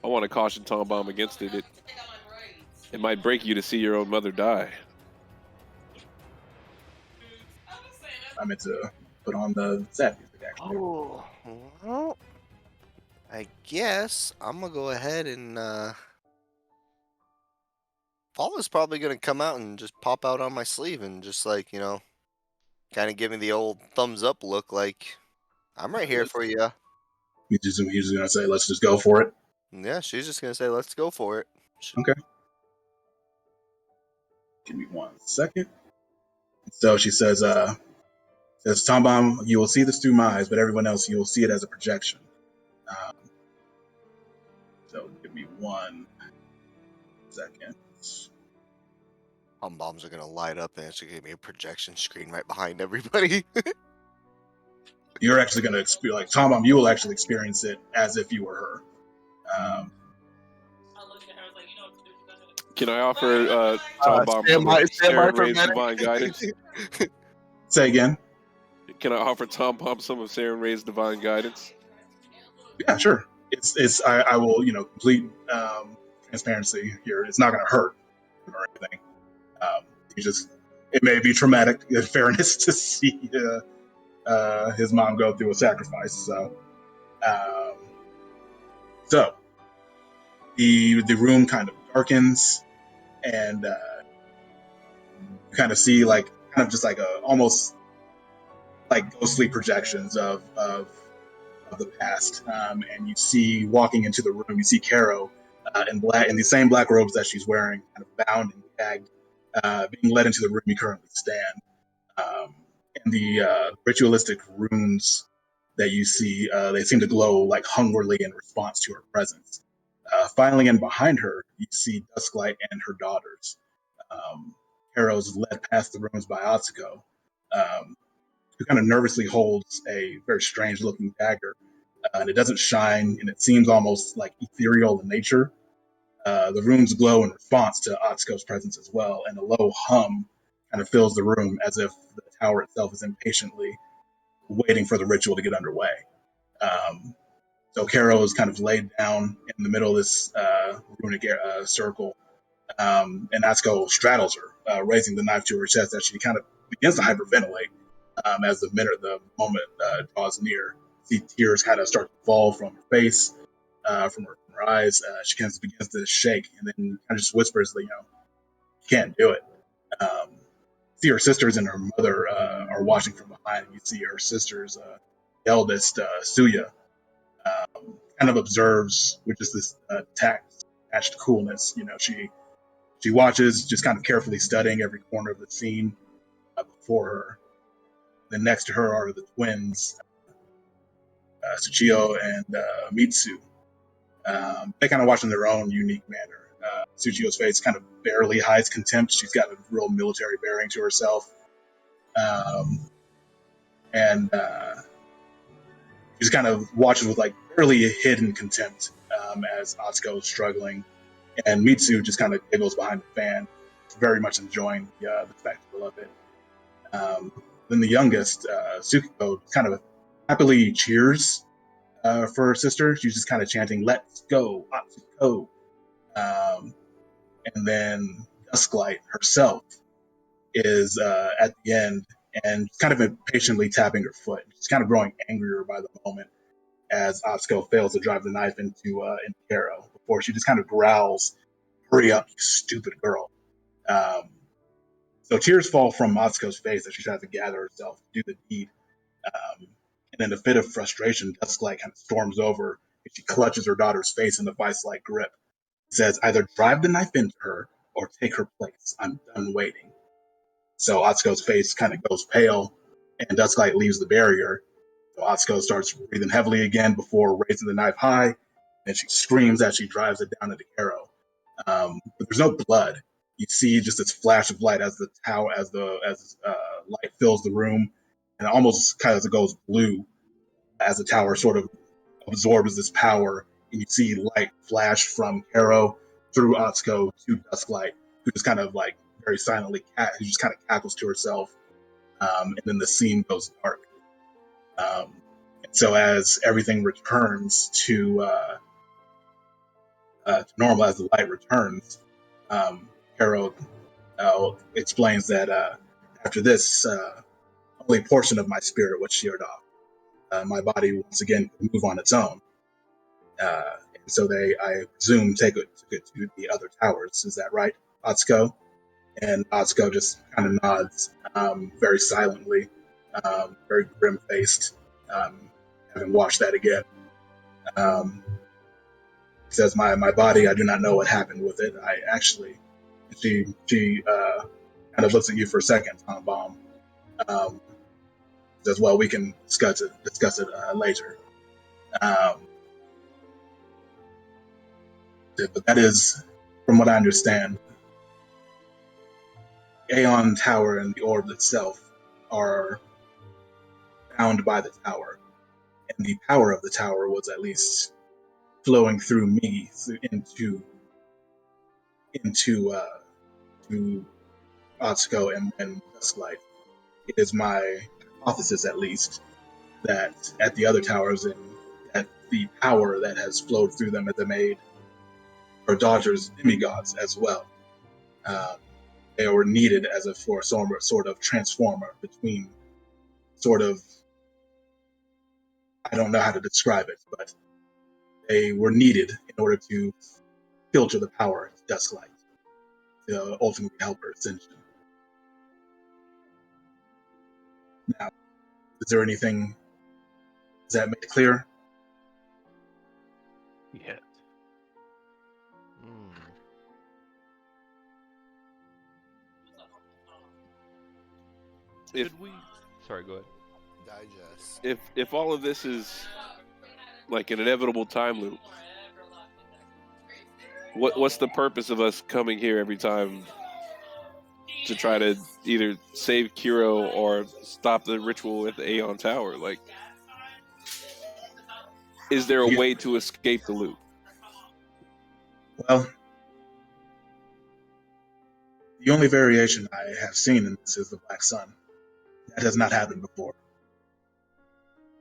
I want to caution Tom Bomb against it. It might break you to see your own mother die. I meant to put on the sad music, actually. Oh, well, I guess I'm gonna go ahead and Paula's probably gonna come out and just pop out on my sleeve and just like, kind of give me the old thumbs up look, like I'm right here for you. He's just gonna say, "Let's just go for it." Yeah, she's just gonna say, "Let's go for it." Okay. Give me 1 second. So she says, Tom Bomb, you will see this through my eyes, but everyone else, you will see it as a projection. So give me 1 second. Bombs are gonna light up and it's gonna be a projection screen right behind everybody. you're actually going to experience, like Tom Bomb, you will actually experience it as if you were her. Can I offer Tom Bomb some of Saren Ray's divine guidance? Say again. Can I offer Tom Bomb some of Saren Ray's divine guidance? Yeah, sure. I will, complete transparency here. It's not going to hurt or anything. It may be traumatic, in fairness, to see his mom go through a sacrifice. So the room kind of darkens, and you kind of see just like almost like ghostly projections of the past. And you see walking into the room, you see Caro in the same black robes that she's wearing, kind of bound and gagged, being led into the room you currently stand. And the ritualistic runes that you see, they seem to glow like hungrily in response to her presence. Finally, and behind her, you see Dusklight and her daughters. Caro's led past the rooms by Atsuko, who kind of nervously holds a very strange-looking dagger. And it doesn't shine, and it seems almost like ethereal in nature. The rooms glow in response to Atsuko's presence as well, and a low hum kind of fills the room as if the tower itself is impatiently waiting for the ritual to get underway. So Caro is kind of laid down in the middle of this runic circle, and Atsuko straddles her, raising the knife to her chest as she kind of begins to hyperventilate as the moment draws near. See tears kind of start to fall from her face, from her eyes. She kind of begins to shake, and then kind of just whispers, you can't do it. See her sisters and her mother are watching from behind. You see her sister's eldest, Suya, kind of observes with just this attached coolness. She watches, just kind of carefully studying every corner of the scene before her. Then next to her are the twins, Tsuchiyo and Mitsu. They kind of watch in their own unique manner. Tsuchiyo's face kind of barely hides contempt. She's got a real military bearing to herself. And she just kind of watches with like barely hidden contempt as Atsuko is struggling. And Mitsu just kind of giggles behind the fan, very much enjoying the spectacle of it. Then the youngest, Tsukiko, kind of happily cheers for her sister. She's just kind of chanting, "Let's go, Atsuko." And then Dusklight herself is at the end and kind of impatiently tapping her foot. She's kind of growing angrier by the moment as Atsuko fails to drive the knife into Caro before she just kind of growls, "Hurry up, you stupid girl." So tears fall from Atsuko's face as she tries to gather herself to do the deed. And in a fit of frustration, Dusklight kind of storms over and she clutches her daughter's face in a vice-like grip. Says, "Either drive the knife into her or take her place. I'm done waiting." So Atsuko's face kind of goes pale and Dusklight leaves the barrier. So Atsuko starts breathing heavily again before raising the knife high, and she screams as she drives it down into Caro. But there's no blood. You see just this flash of light as the light fills the room, and it almost kind of goes blue as the tower sort of absorbs this power, and you see light flash from Caro through Atsuko to Dusklight, who just kind of like very silently who just kind of cackles to herself, and then the scene goes dark. And so as everything returns to normal, as the light returns, Caro explains that after this, only a portion of my spirit was sheared off. My body once again could move on its own. And so I presume, take it to the other towers. Is that right, Atsuko? And Atsuko just kind of nods, very silently, very grim-faced, having watched that again. He says, my body, I do not know what happened with it. I actually, she kind of looks at you for a second, Tom Baum. Says, well, we can discuss it later. But that is, from what I understand, Aeon Tower and the orb itself are bound bound by the tower, and the power of the tower was at least flowing through me into to Otsko and Dusklight. It is my hypothesis, at least, that at the other towers and that the power that has flowed through them has made our daughters demigods as well. They were needed as a for sort of transformer between sort of, I don't know how to describe it, but they were needed in order to filter the power to Dusklight to ultimately help her ascension. Now, is there anything, does that make it clear? Yeah. If Should we? Sorry, go ahead. Digest. if all of this is like an inevitable time loop, what's the purpose of us coming here every time to try to either save Kiro or stop the ritual at the Aeon Tower? Like, is there a Yeah. way to escape the loop? Well, the only variation I have seen in this is the Black Sun. That has not happened before.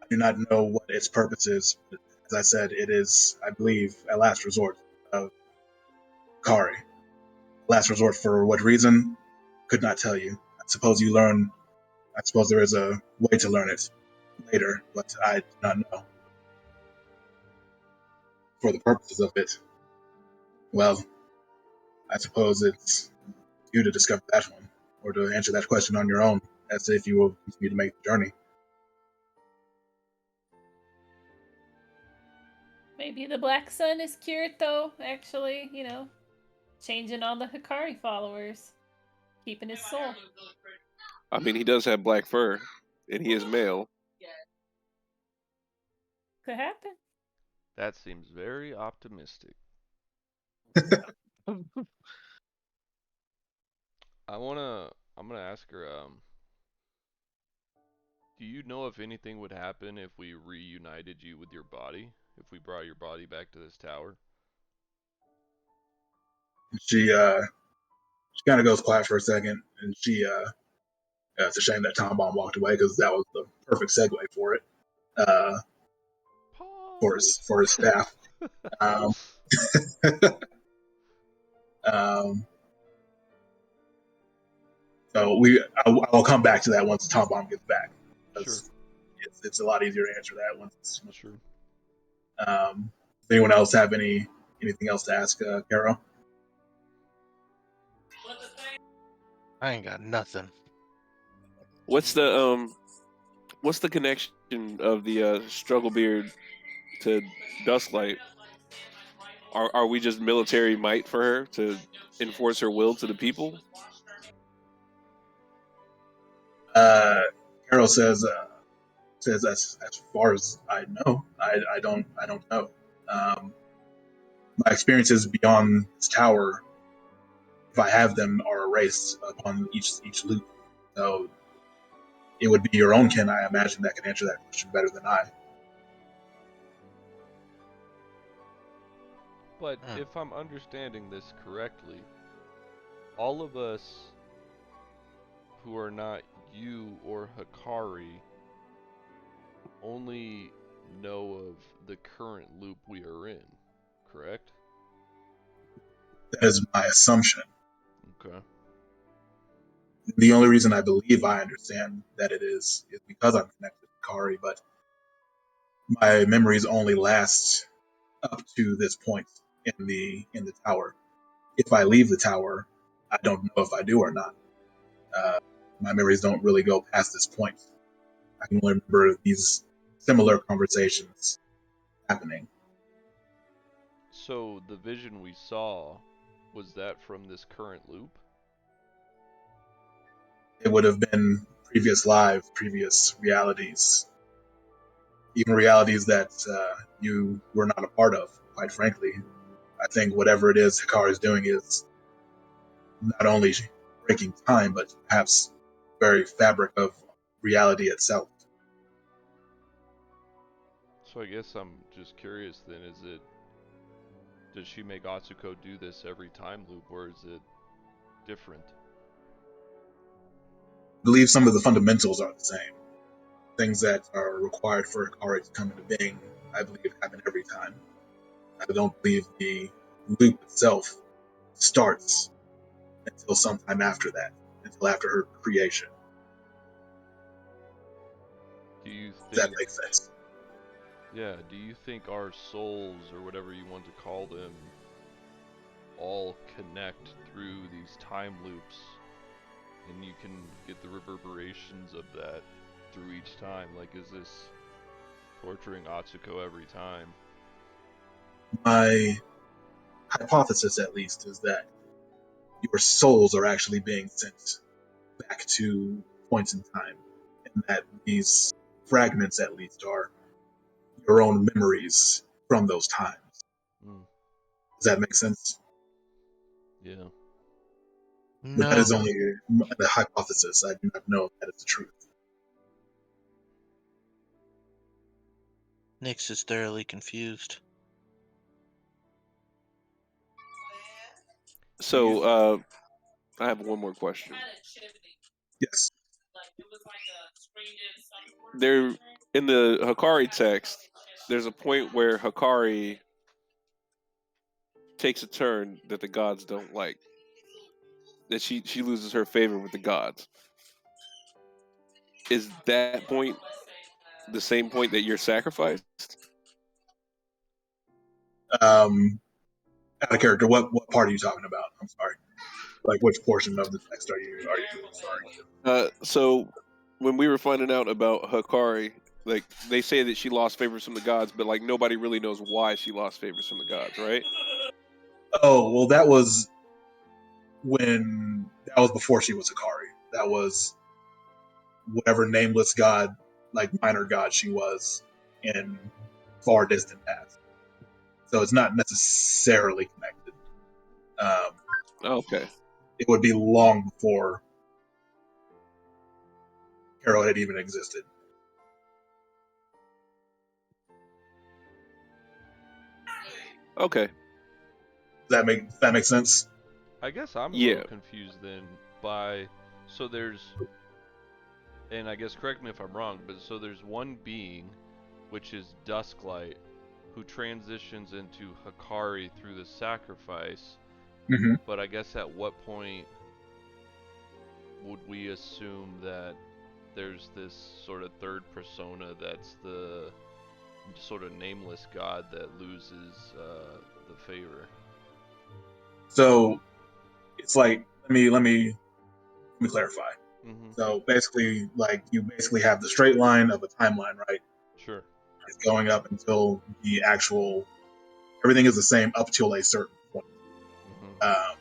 I do not know what its purpose is, but as I said, it is, I believe, a last resort of Kari. Last resort for what reason? Could not tell you. I suppose there is a way to learn it later, but I do not know. For the purposes of it, well, I suppose it's you to discover that one, or to answer that question on your own, as if you will continue to make the journey. Maybe the Black Sun is cured, though, actually, changing all the Hikari followers, keeping his soul. I mean, he does have black fur, and he is male. Could happen. That seems very optimistic. I'm gonna ask her, do you know if anything would happen if we reunited you with your body? If we brought your body back to this tower? She kind of goes quiet for a second, and it's a shame that Tom Bomb walked away because that was the perfect segue for it. For his staff. Um, so I will come back to that once Tom Bomb gets back. Sure. It's a lot easier to answer that once. Sure. Does anyone else have anything else to ask Carol? I ain't got nothing. What's the connection of the struggle beard to Dusklight? Are we just military might for her to enforce her will to the people? Carol says as far as I know, I don't know. My experiences beyond this tower, if I have them, are erased upon each loop. So it would be your own kin, I imagine, that can answer that question better than I. But if I'm understanding this correctly, all of us who are not you or Hikari only know of the current loop we are in, correct? That is my assumption. Okay. The only reason I believe I understand that it is because I'm connected to Kari, but my memories only last up to this point in the tower. If I leave the tower, I don't know if I do or not. My memories don't really go past this point. I can only remember these similar conversations happening. So the vision we saw, was that from this current loop? It would have been previous realities, even realities that you were not a part of, quite frankly. I think whatever it is Hikari is doing is not only breaking time, but perhaps very fabric of reality itself. So I guess I'm just curious then, does she make Atsuko do this every time loop, or is it different? I believe some of the fundamentals are the same. Things that are required for Hikari to come into being, I believe, happen every time. I don't believe the loop itself starts until sometime after that, until after her creation. Do you Does that think, make sense? yeah, do you think our souls, or whatever you want to call them, all connect through these time loops, and you can get the reverberations of that through each time? Like, is this torturing Atsuko every time? My hypothesis, at least, is that your souls are actually being sent back to points in time, and that these fragments, at least, are your own memories from those times. Mm, Does that make sense? yeah. But that No. is only the hypothesis. I do not know if that is the truth. Nyx is thoroughly confused. So I have one more question. Yes. There in the Hikari text, there's a point where Hikari takes a turn that the gods don't like. That she loses her favor with the gods. Is that point the same point that you're sacrificed? Out of character. What part are you talking about? I'm sorry. Like which portion of the text are you referring to? So when we were finding out about Hikari, like they say that she lost favors from the gods, but like nobody really knows why she lost favors from the gods, right? Oh well, that was before she was Hikari. That was whatever nameless god, like minor god she was in far distant past. So it's not necessarily connected. Okay. It would be long before Carol had even existed. Okay. Does that make sense? I guess I'm a Yeah. little confused then by, so there's, and I guess correct me if I'm wrong, but so there's one being, which is Dusklight, who transitions into Hikari through the sacrifice, Mm-hmm. but I guess at what point would we assume that there's this sort of third persona that's the sort of nameless god that loses the favor? So it's like let me clarify. Mm-hmm. So basically, like you basically have the straight line of a timeline, right? Sure. It's going up until the actual everything is the same up till a certain point. Mm-hmm.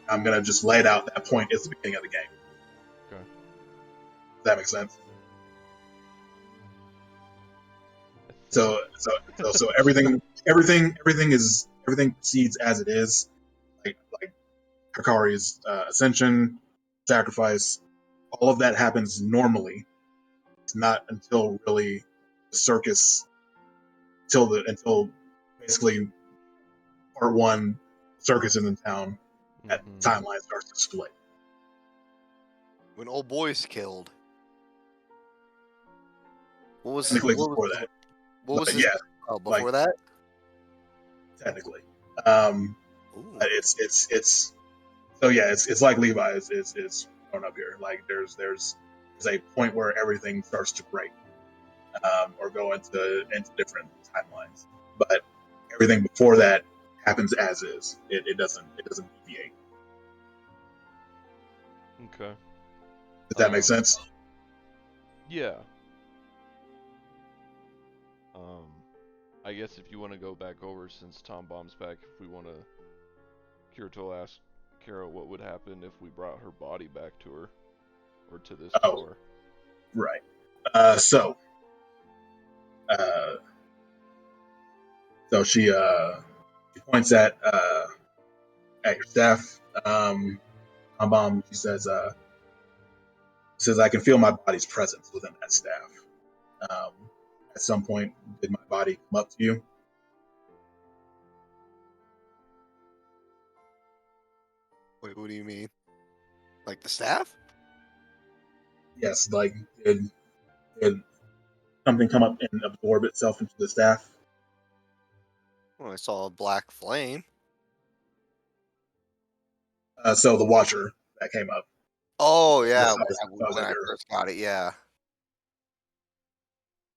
I'm gonna just lay it out. That point is the beginning of the game. Okay. Does that make sense? So everything proceeds as it is, like Hikari's ascension, sacrifice, all of that happens normally. It's not until really the circus, until basically part one, circus is in town, that Mm-hmm. timeline starts to split. When old boy's killed. What was Technically what before was, that, what was but his, yeah, oh, before like that? technically, Ooh. it's so yeah, it's like Levi is thrown up here. Like there's a point where everything starts to break, or go into different timelines. But everything before that happens as is. It doesn't deviate. Okay. Does that make sense? Yeah. I guess if you want to go back over, since Tom Bomb's back, if we want to, Kirito asked Kara what would happen if we brought her body back to her, or to this tower. Right. So she points at your staff. Tom Bomb. She says I can feel my body's presence within that staff. at some point did my body come up to you? Wait, what do you mean? Like the staff? Yes, like did something come up and absorb itself into the staff? Well, I saw a black flame. So the Watcher that came up. Oh yeah, Those when are I your, first got it, yeah.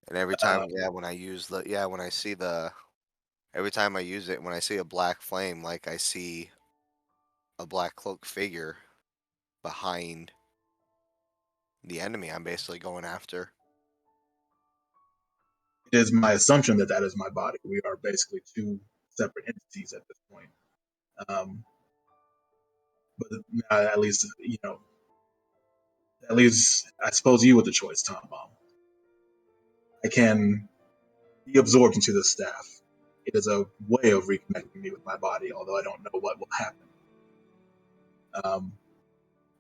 And every time, when I use when I see every time I use it, when I see a black flame, like I see a black cloak figure behind the enemy I'm basically going after. it is my assumption that that is my body. We are basically two separate entities at this point. But at least at least I suppose you with the choice, Tom Bomb. I can be absorbed into the staff. It is a way of reconnecting me with my body, although I don't know what will happen.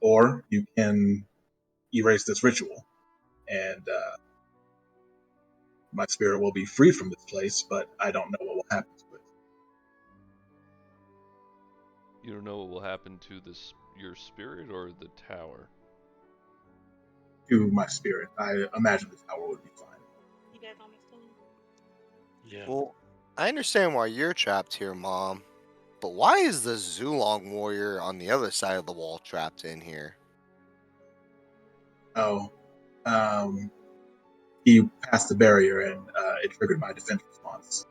Or you can erase this ritual, and my spirit will be free from this place, but I don't know what will happen to it. You don't know what will happen to your spirit or the tower? To my spirit, I imagine the tower would be fine. You guys understand? Yeah. Well, I understand why you're trapped here, Mom. But why is the Zulong warrior on the other side of the wall trapped in here? Oh, he passed the barrier, and it triggered my defense response.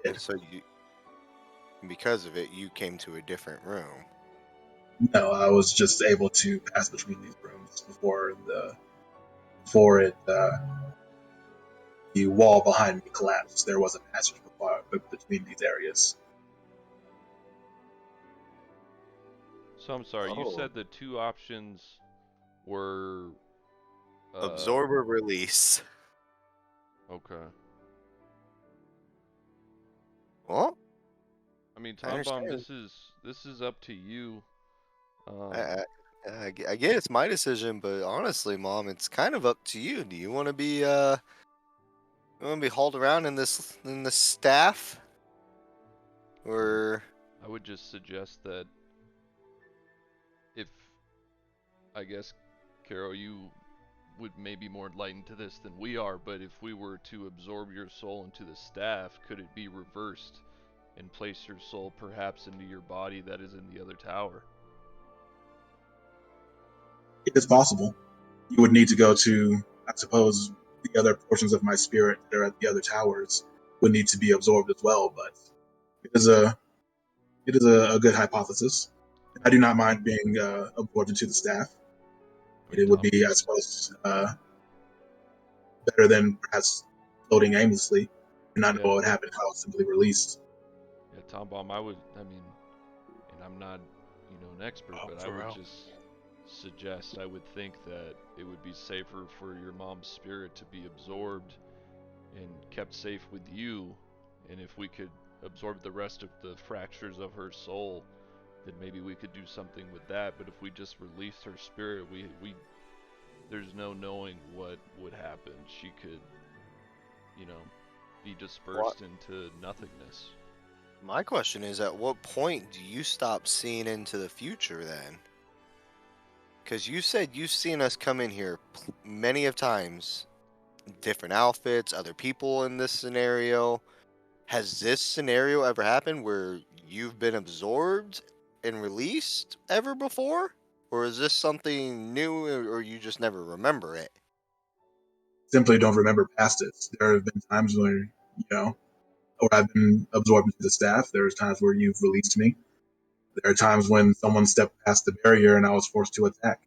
And so because of it, you came to a different room. No, I was just able to pass between these rooms before the wall behind me collapsed. There was a passage between these areas. So I'm sorry, you said the two options were absorb or release. Okay. Well, I mean, Tom Bomb, this is up to you. I get it's my decision, but honestly, Mom, it's kind of up to you. Do you want to be hauled around in the staff, or? I would just suggest that if, I guess, Carol, you would maybe more enlightened to this than we are, but if we were to absorb your soul into the staff, could it be reversed and place your soul perhaps into your body that is in the other tower? It is possible. You would need to go to, I suppose, the other portions of my spirit that are at the other towers would need to be absorbed as well, but it is a good hypothesis. I do not mind being absorbed into the staff. It would be, I suppose, better than perhaps floating aimlessly and not know what would happen if I was simply released. Yeah, Tom Bomb, I mean, and I'm not, an expert, but I would just suggest, I would think that it would be safer for your mom's spirit to be absorbed and kept safe with you, and if we could absorb the rest of the fractures of her soul, then maybe we could do something with that. But if we just released her spirit, we there's no knowing what would happen. She could, be dispersed into nothingness. My question is, at what point do you stop seeing into the future then? Because you said you've seen us come in here many of times, different outfits, other people in this scenario. Has this scenario ever happened where you've been absorbed and released ever before? Or is this something new, or you just never remember it? Simply don't remember past it. There have been times where, or I've been absorbed into the staff. There's times where you've released me. There are times when someone stepped past the barrier and I was forced to attack.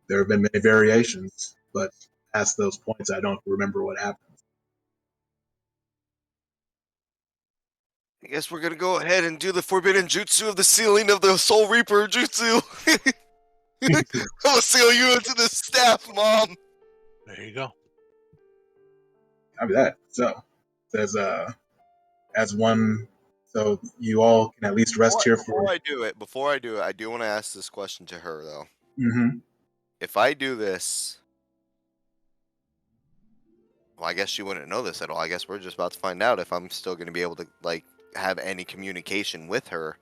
There have been many variations, but past those points, I don't remember what happened. I guess we're gonna go ahead and do the forbidden jutsu of the sealing of the Soul Reaper jutsu. I'm gonna seal you into the staff, Mom. There you go. Copy that. So, says as one. So you all can at least rest here for. Before I do it, I do want to ask this question to her though. Mm-hmm. If I do this, Well, I guess she wouldn't know this at all. I guess we're just about to find out if I'm still going to be able to like have any communication with her,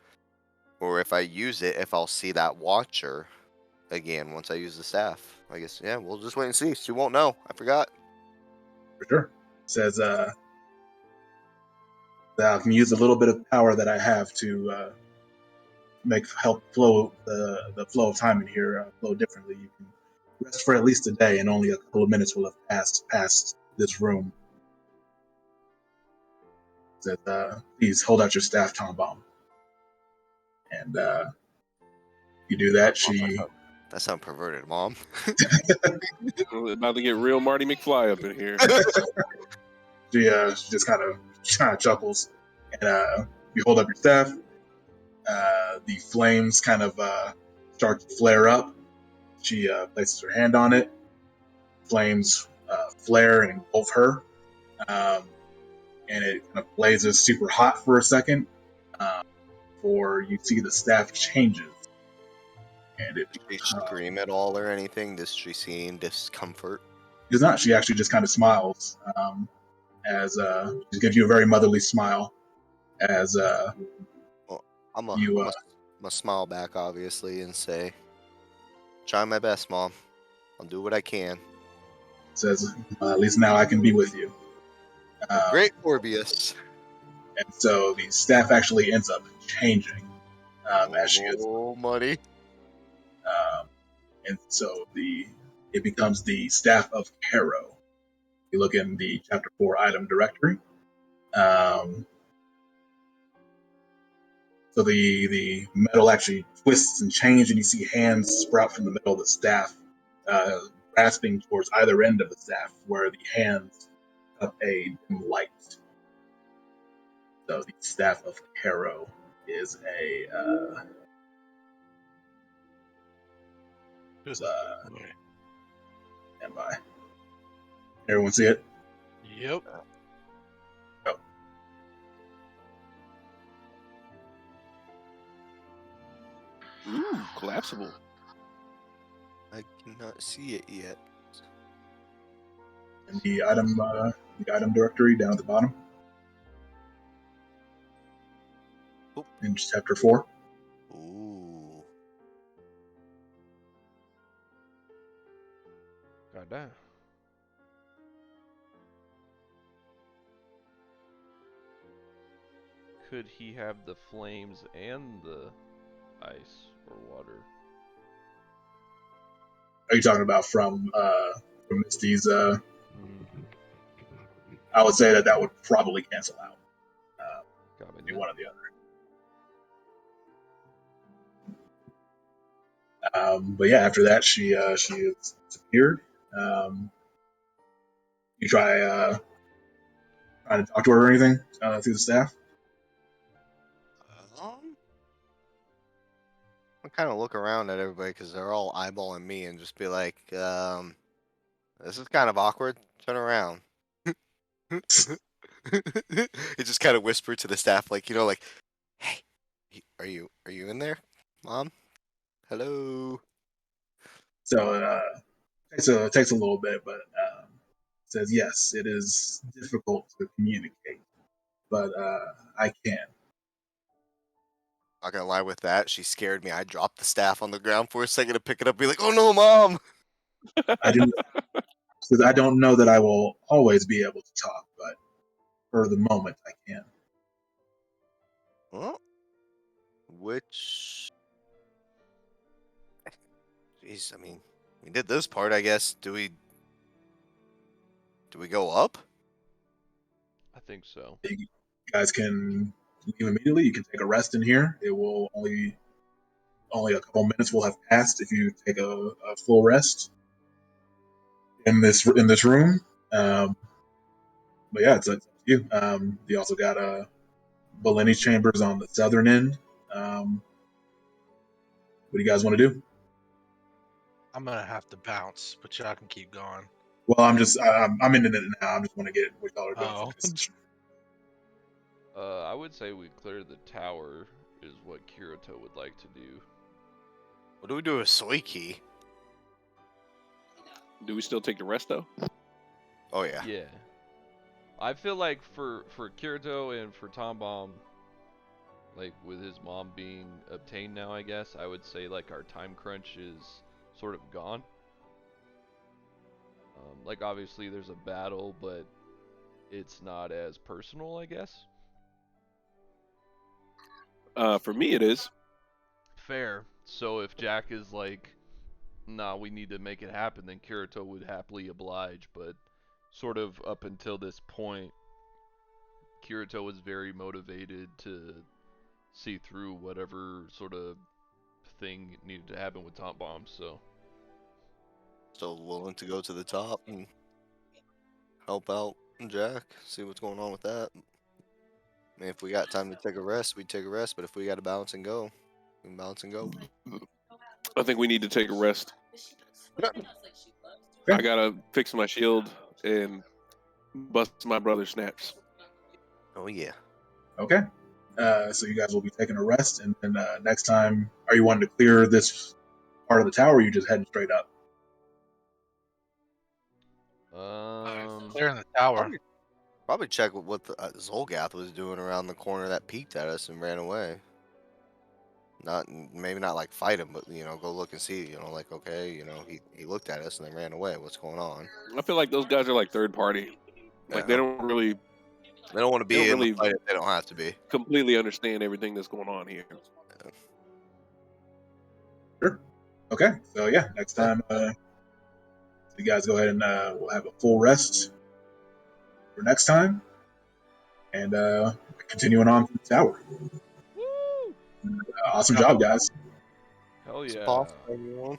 or if I use it, if I'll see that watcher again once I use the staff. I guess yeah, we'll just wait and see. She won't know. I forgot. For sure. Says, that I can use a little bit of power that I have to help flow the flow of time in here flow differently. You can rest for at least a day, and only a couple of minutes will have passed past this room. Says, please hold out your staff, Tom Bomb. And you do that. That sounds perverted, Mom. We're about to get real Marty McFly up in here. She just kind of chuckles, and you hold up your staff. The flames kind of start to flare up. She places her hand on it. Flames flare and engulf her, and it kind of blazes super hot for a second. Before you see the staff changes, and it Did she scream at all or anything? Does she see any discomfort? does not. She actually just kind of smiles as she gives you a very motherly smile as I'm a smile back, obviously, and say, try my best, Mom. I'll do what I can. Says, at least now I can be with you. Great, Orbius. And so the staff actually ends up changing as she is. Oh, money. And so it becomes the staff of Caro. You look in the chapter 4 item directory. So the metal actually twists and changes, and you see hands sprout from the middle of the staff, grasping towards either end of the staff, where the hands up a dim light. So the staff of Caro is a stand by. Everyone see it? Yep. Oh. Ooh, collapsible. I cannot see it yet. And the item directory down at the bottom. Oop. In chapter 4. Ooh. Goddamn. Could he have the flames and the ice or water? Are you talking about from Misty's? I would say that would probably cancel out. Be one or the other. But yeah, after that, she has disappeared. You try trying to talk to her or anything through the staff? I kind of look around at everybody because they're all eyeballing me and just be like, this is kind of awkward. Turn around. It just kind of whispered to the staff, like, like, hey, are you in there, Mom? Hello. So it takes a little bit, but says yes, it is difficult to communicate, but I can. Not gonna lie with that, she scared me. I dropped the staff on the ground for a second to pick it up, be like, oh no, Mom. Because I don't know that I will always be able to talk, but for the moment I can. Well, which, jeez, I mean, we did this part, I guess. Do we go up? I think so. You guys can leave immediately. You can take a rest in here. It will only a couple minutes will have passed if you take a full rest in this room. But yeah, it's up to you. You also got Bellini's chambers on the southern end. What do you guys want to do? I'm gonna have to bounce, but y'all can keep going. Well, I'm in it now. I just want to get what y'all are doing. I would say we clear the tower is what Kirito would like to do. What do we do with Soiki? Do we still take the rest though? Oh yeah. Yeah. I feel like for Kirito and for Tom Bomb, like with his mom being obtained now, I guess I would say like our time crunch is sort of gone. Like obviously there's a battle, but it's not as personal, I guess. For me, it is. Fair. So if Jack is like, nah, we need to make it happen, then Kirito would happily oblige. But sort of up until this point, Kirito was very motivated to see through whatever sort of thing needed to happen with Top Bomb. So Still willing to go to the top and help out Jack, see what's going on with that. I mean, if we got time to take a rest, we take a rest. But if we got to bounce and go, we can bounce and go. I think we need to take a rest. I gotta fix my shield and bust my brother's snaps. Oh yeah. Okay. So you guys will be taking a rest, and then next time, are you wanting to clear this part of the tower, or are you just heading straight up? Clearing the tower. Probably check what the Zolgath was doing around the corner that peeked at us and ran away. Maybe not like fight him, but go look and see. Like okay, he looked at us and then ran away. What's going on? I feel like those guys are like third party. Like they don't really. They don't want to be in the fight if they don't have to be. Completely understand everything that's going on here. Sure. Okay. So yeah, next time, you guys go ahead and we'll have a full rest for next time, and continuing on from the tower. woo! Awesome job, guys. Hell yeah. It's possible, everyone.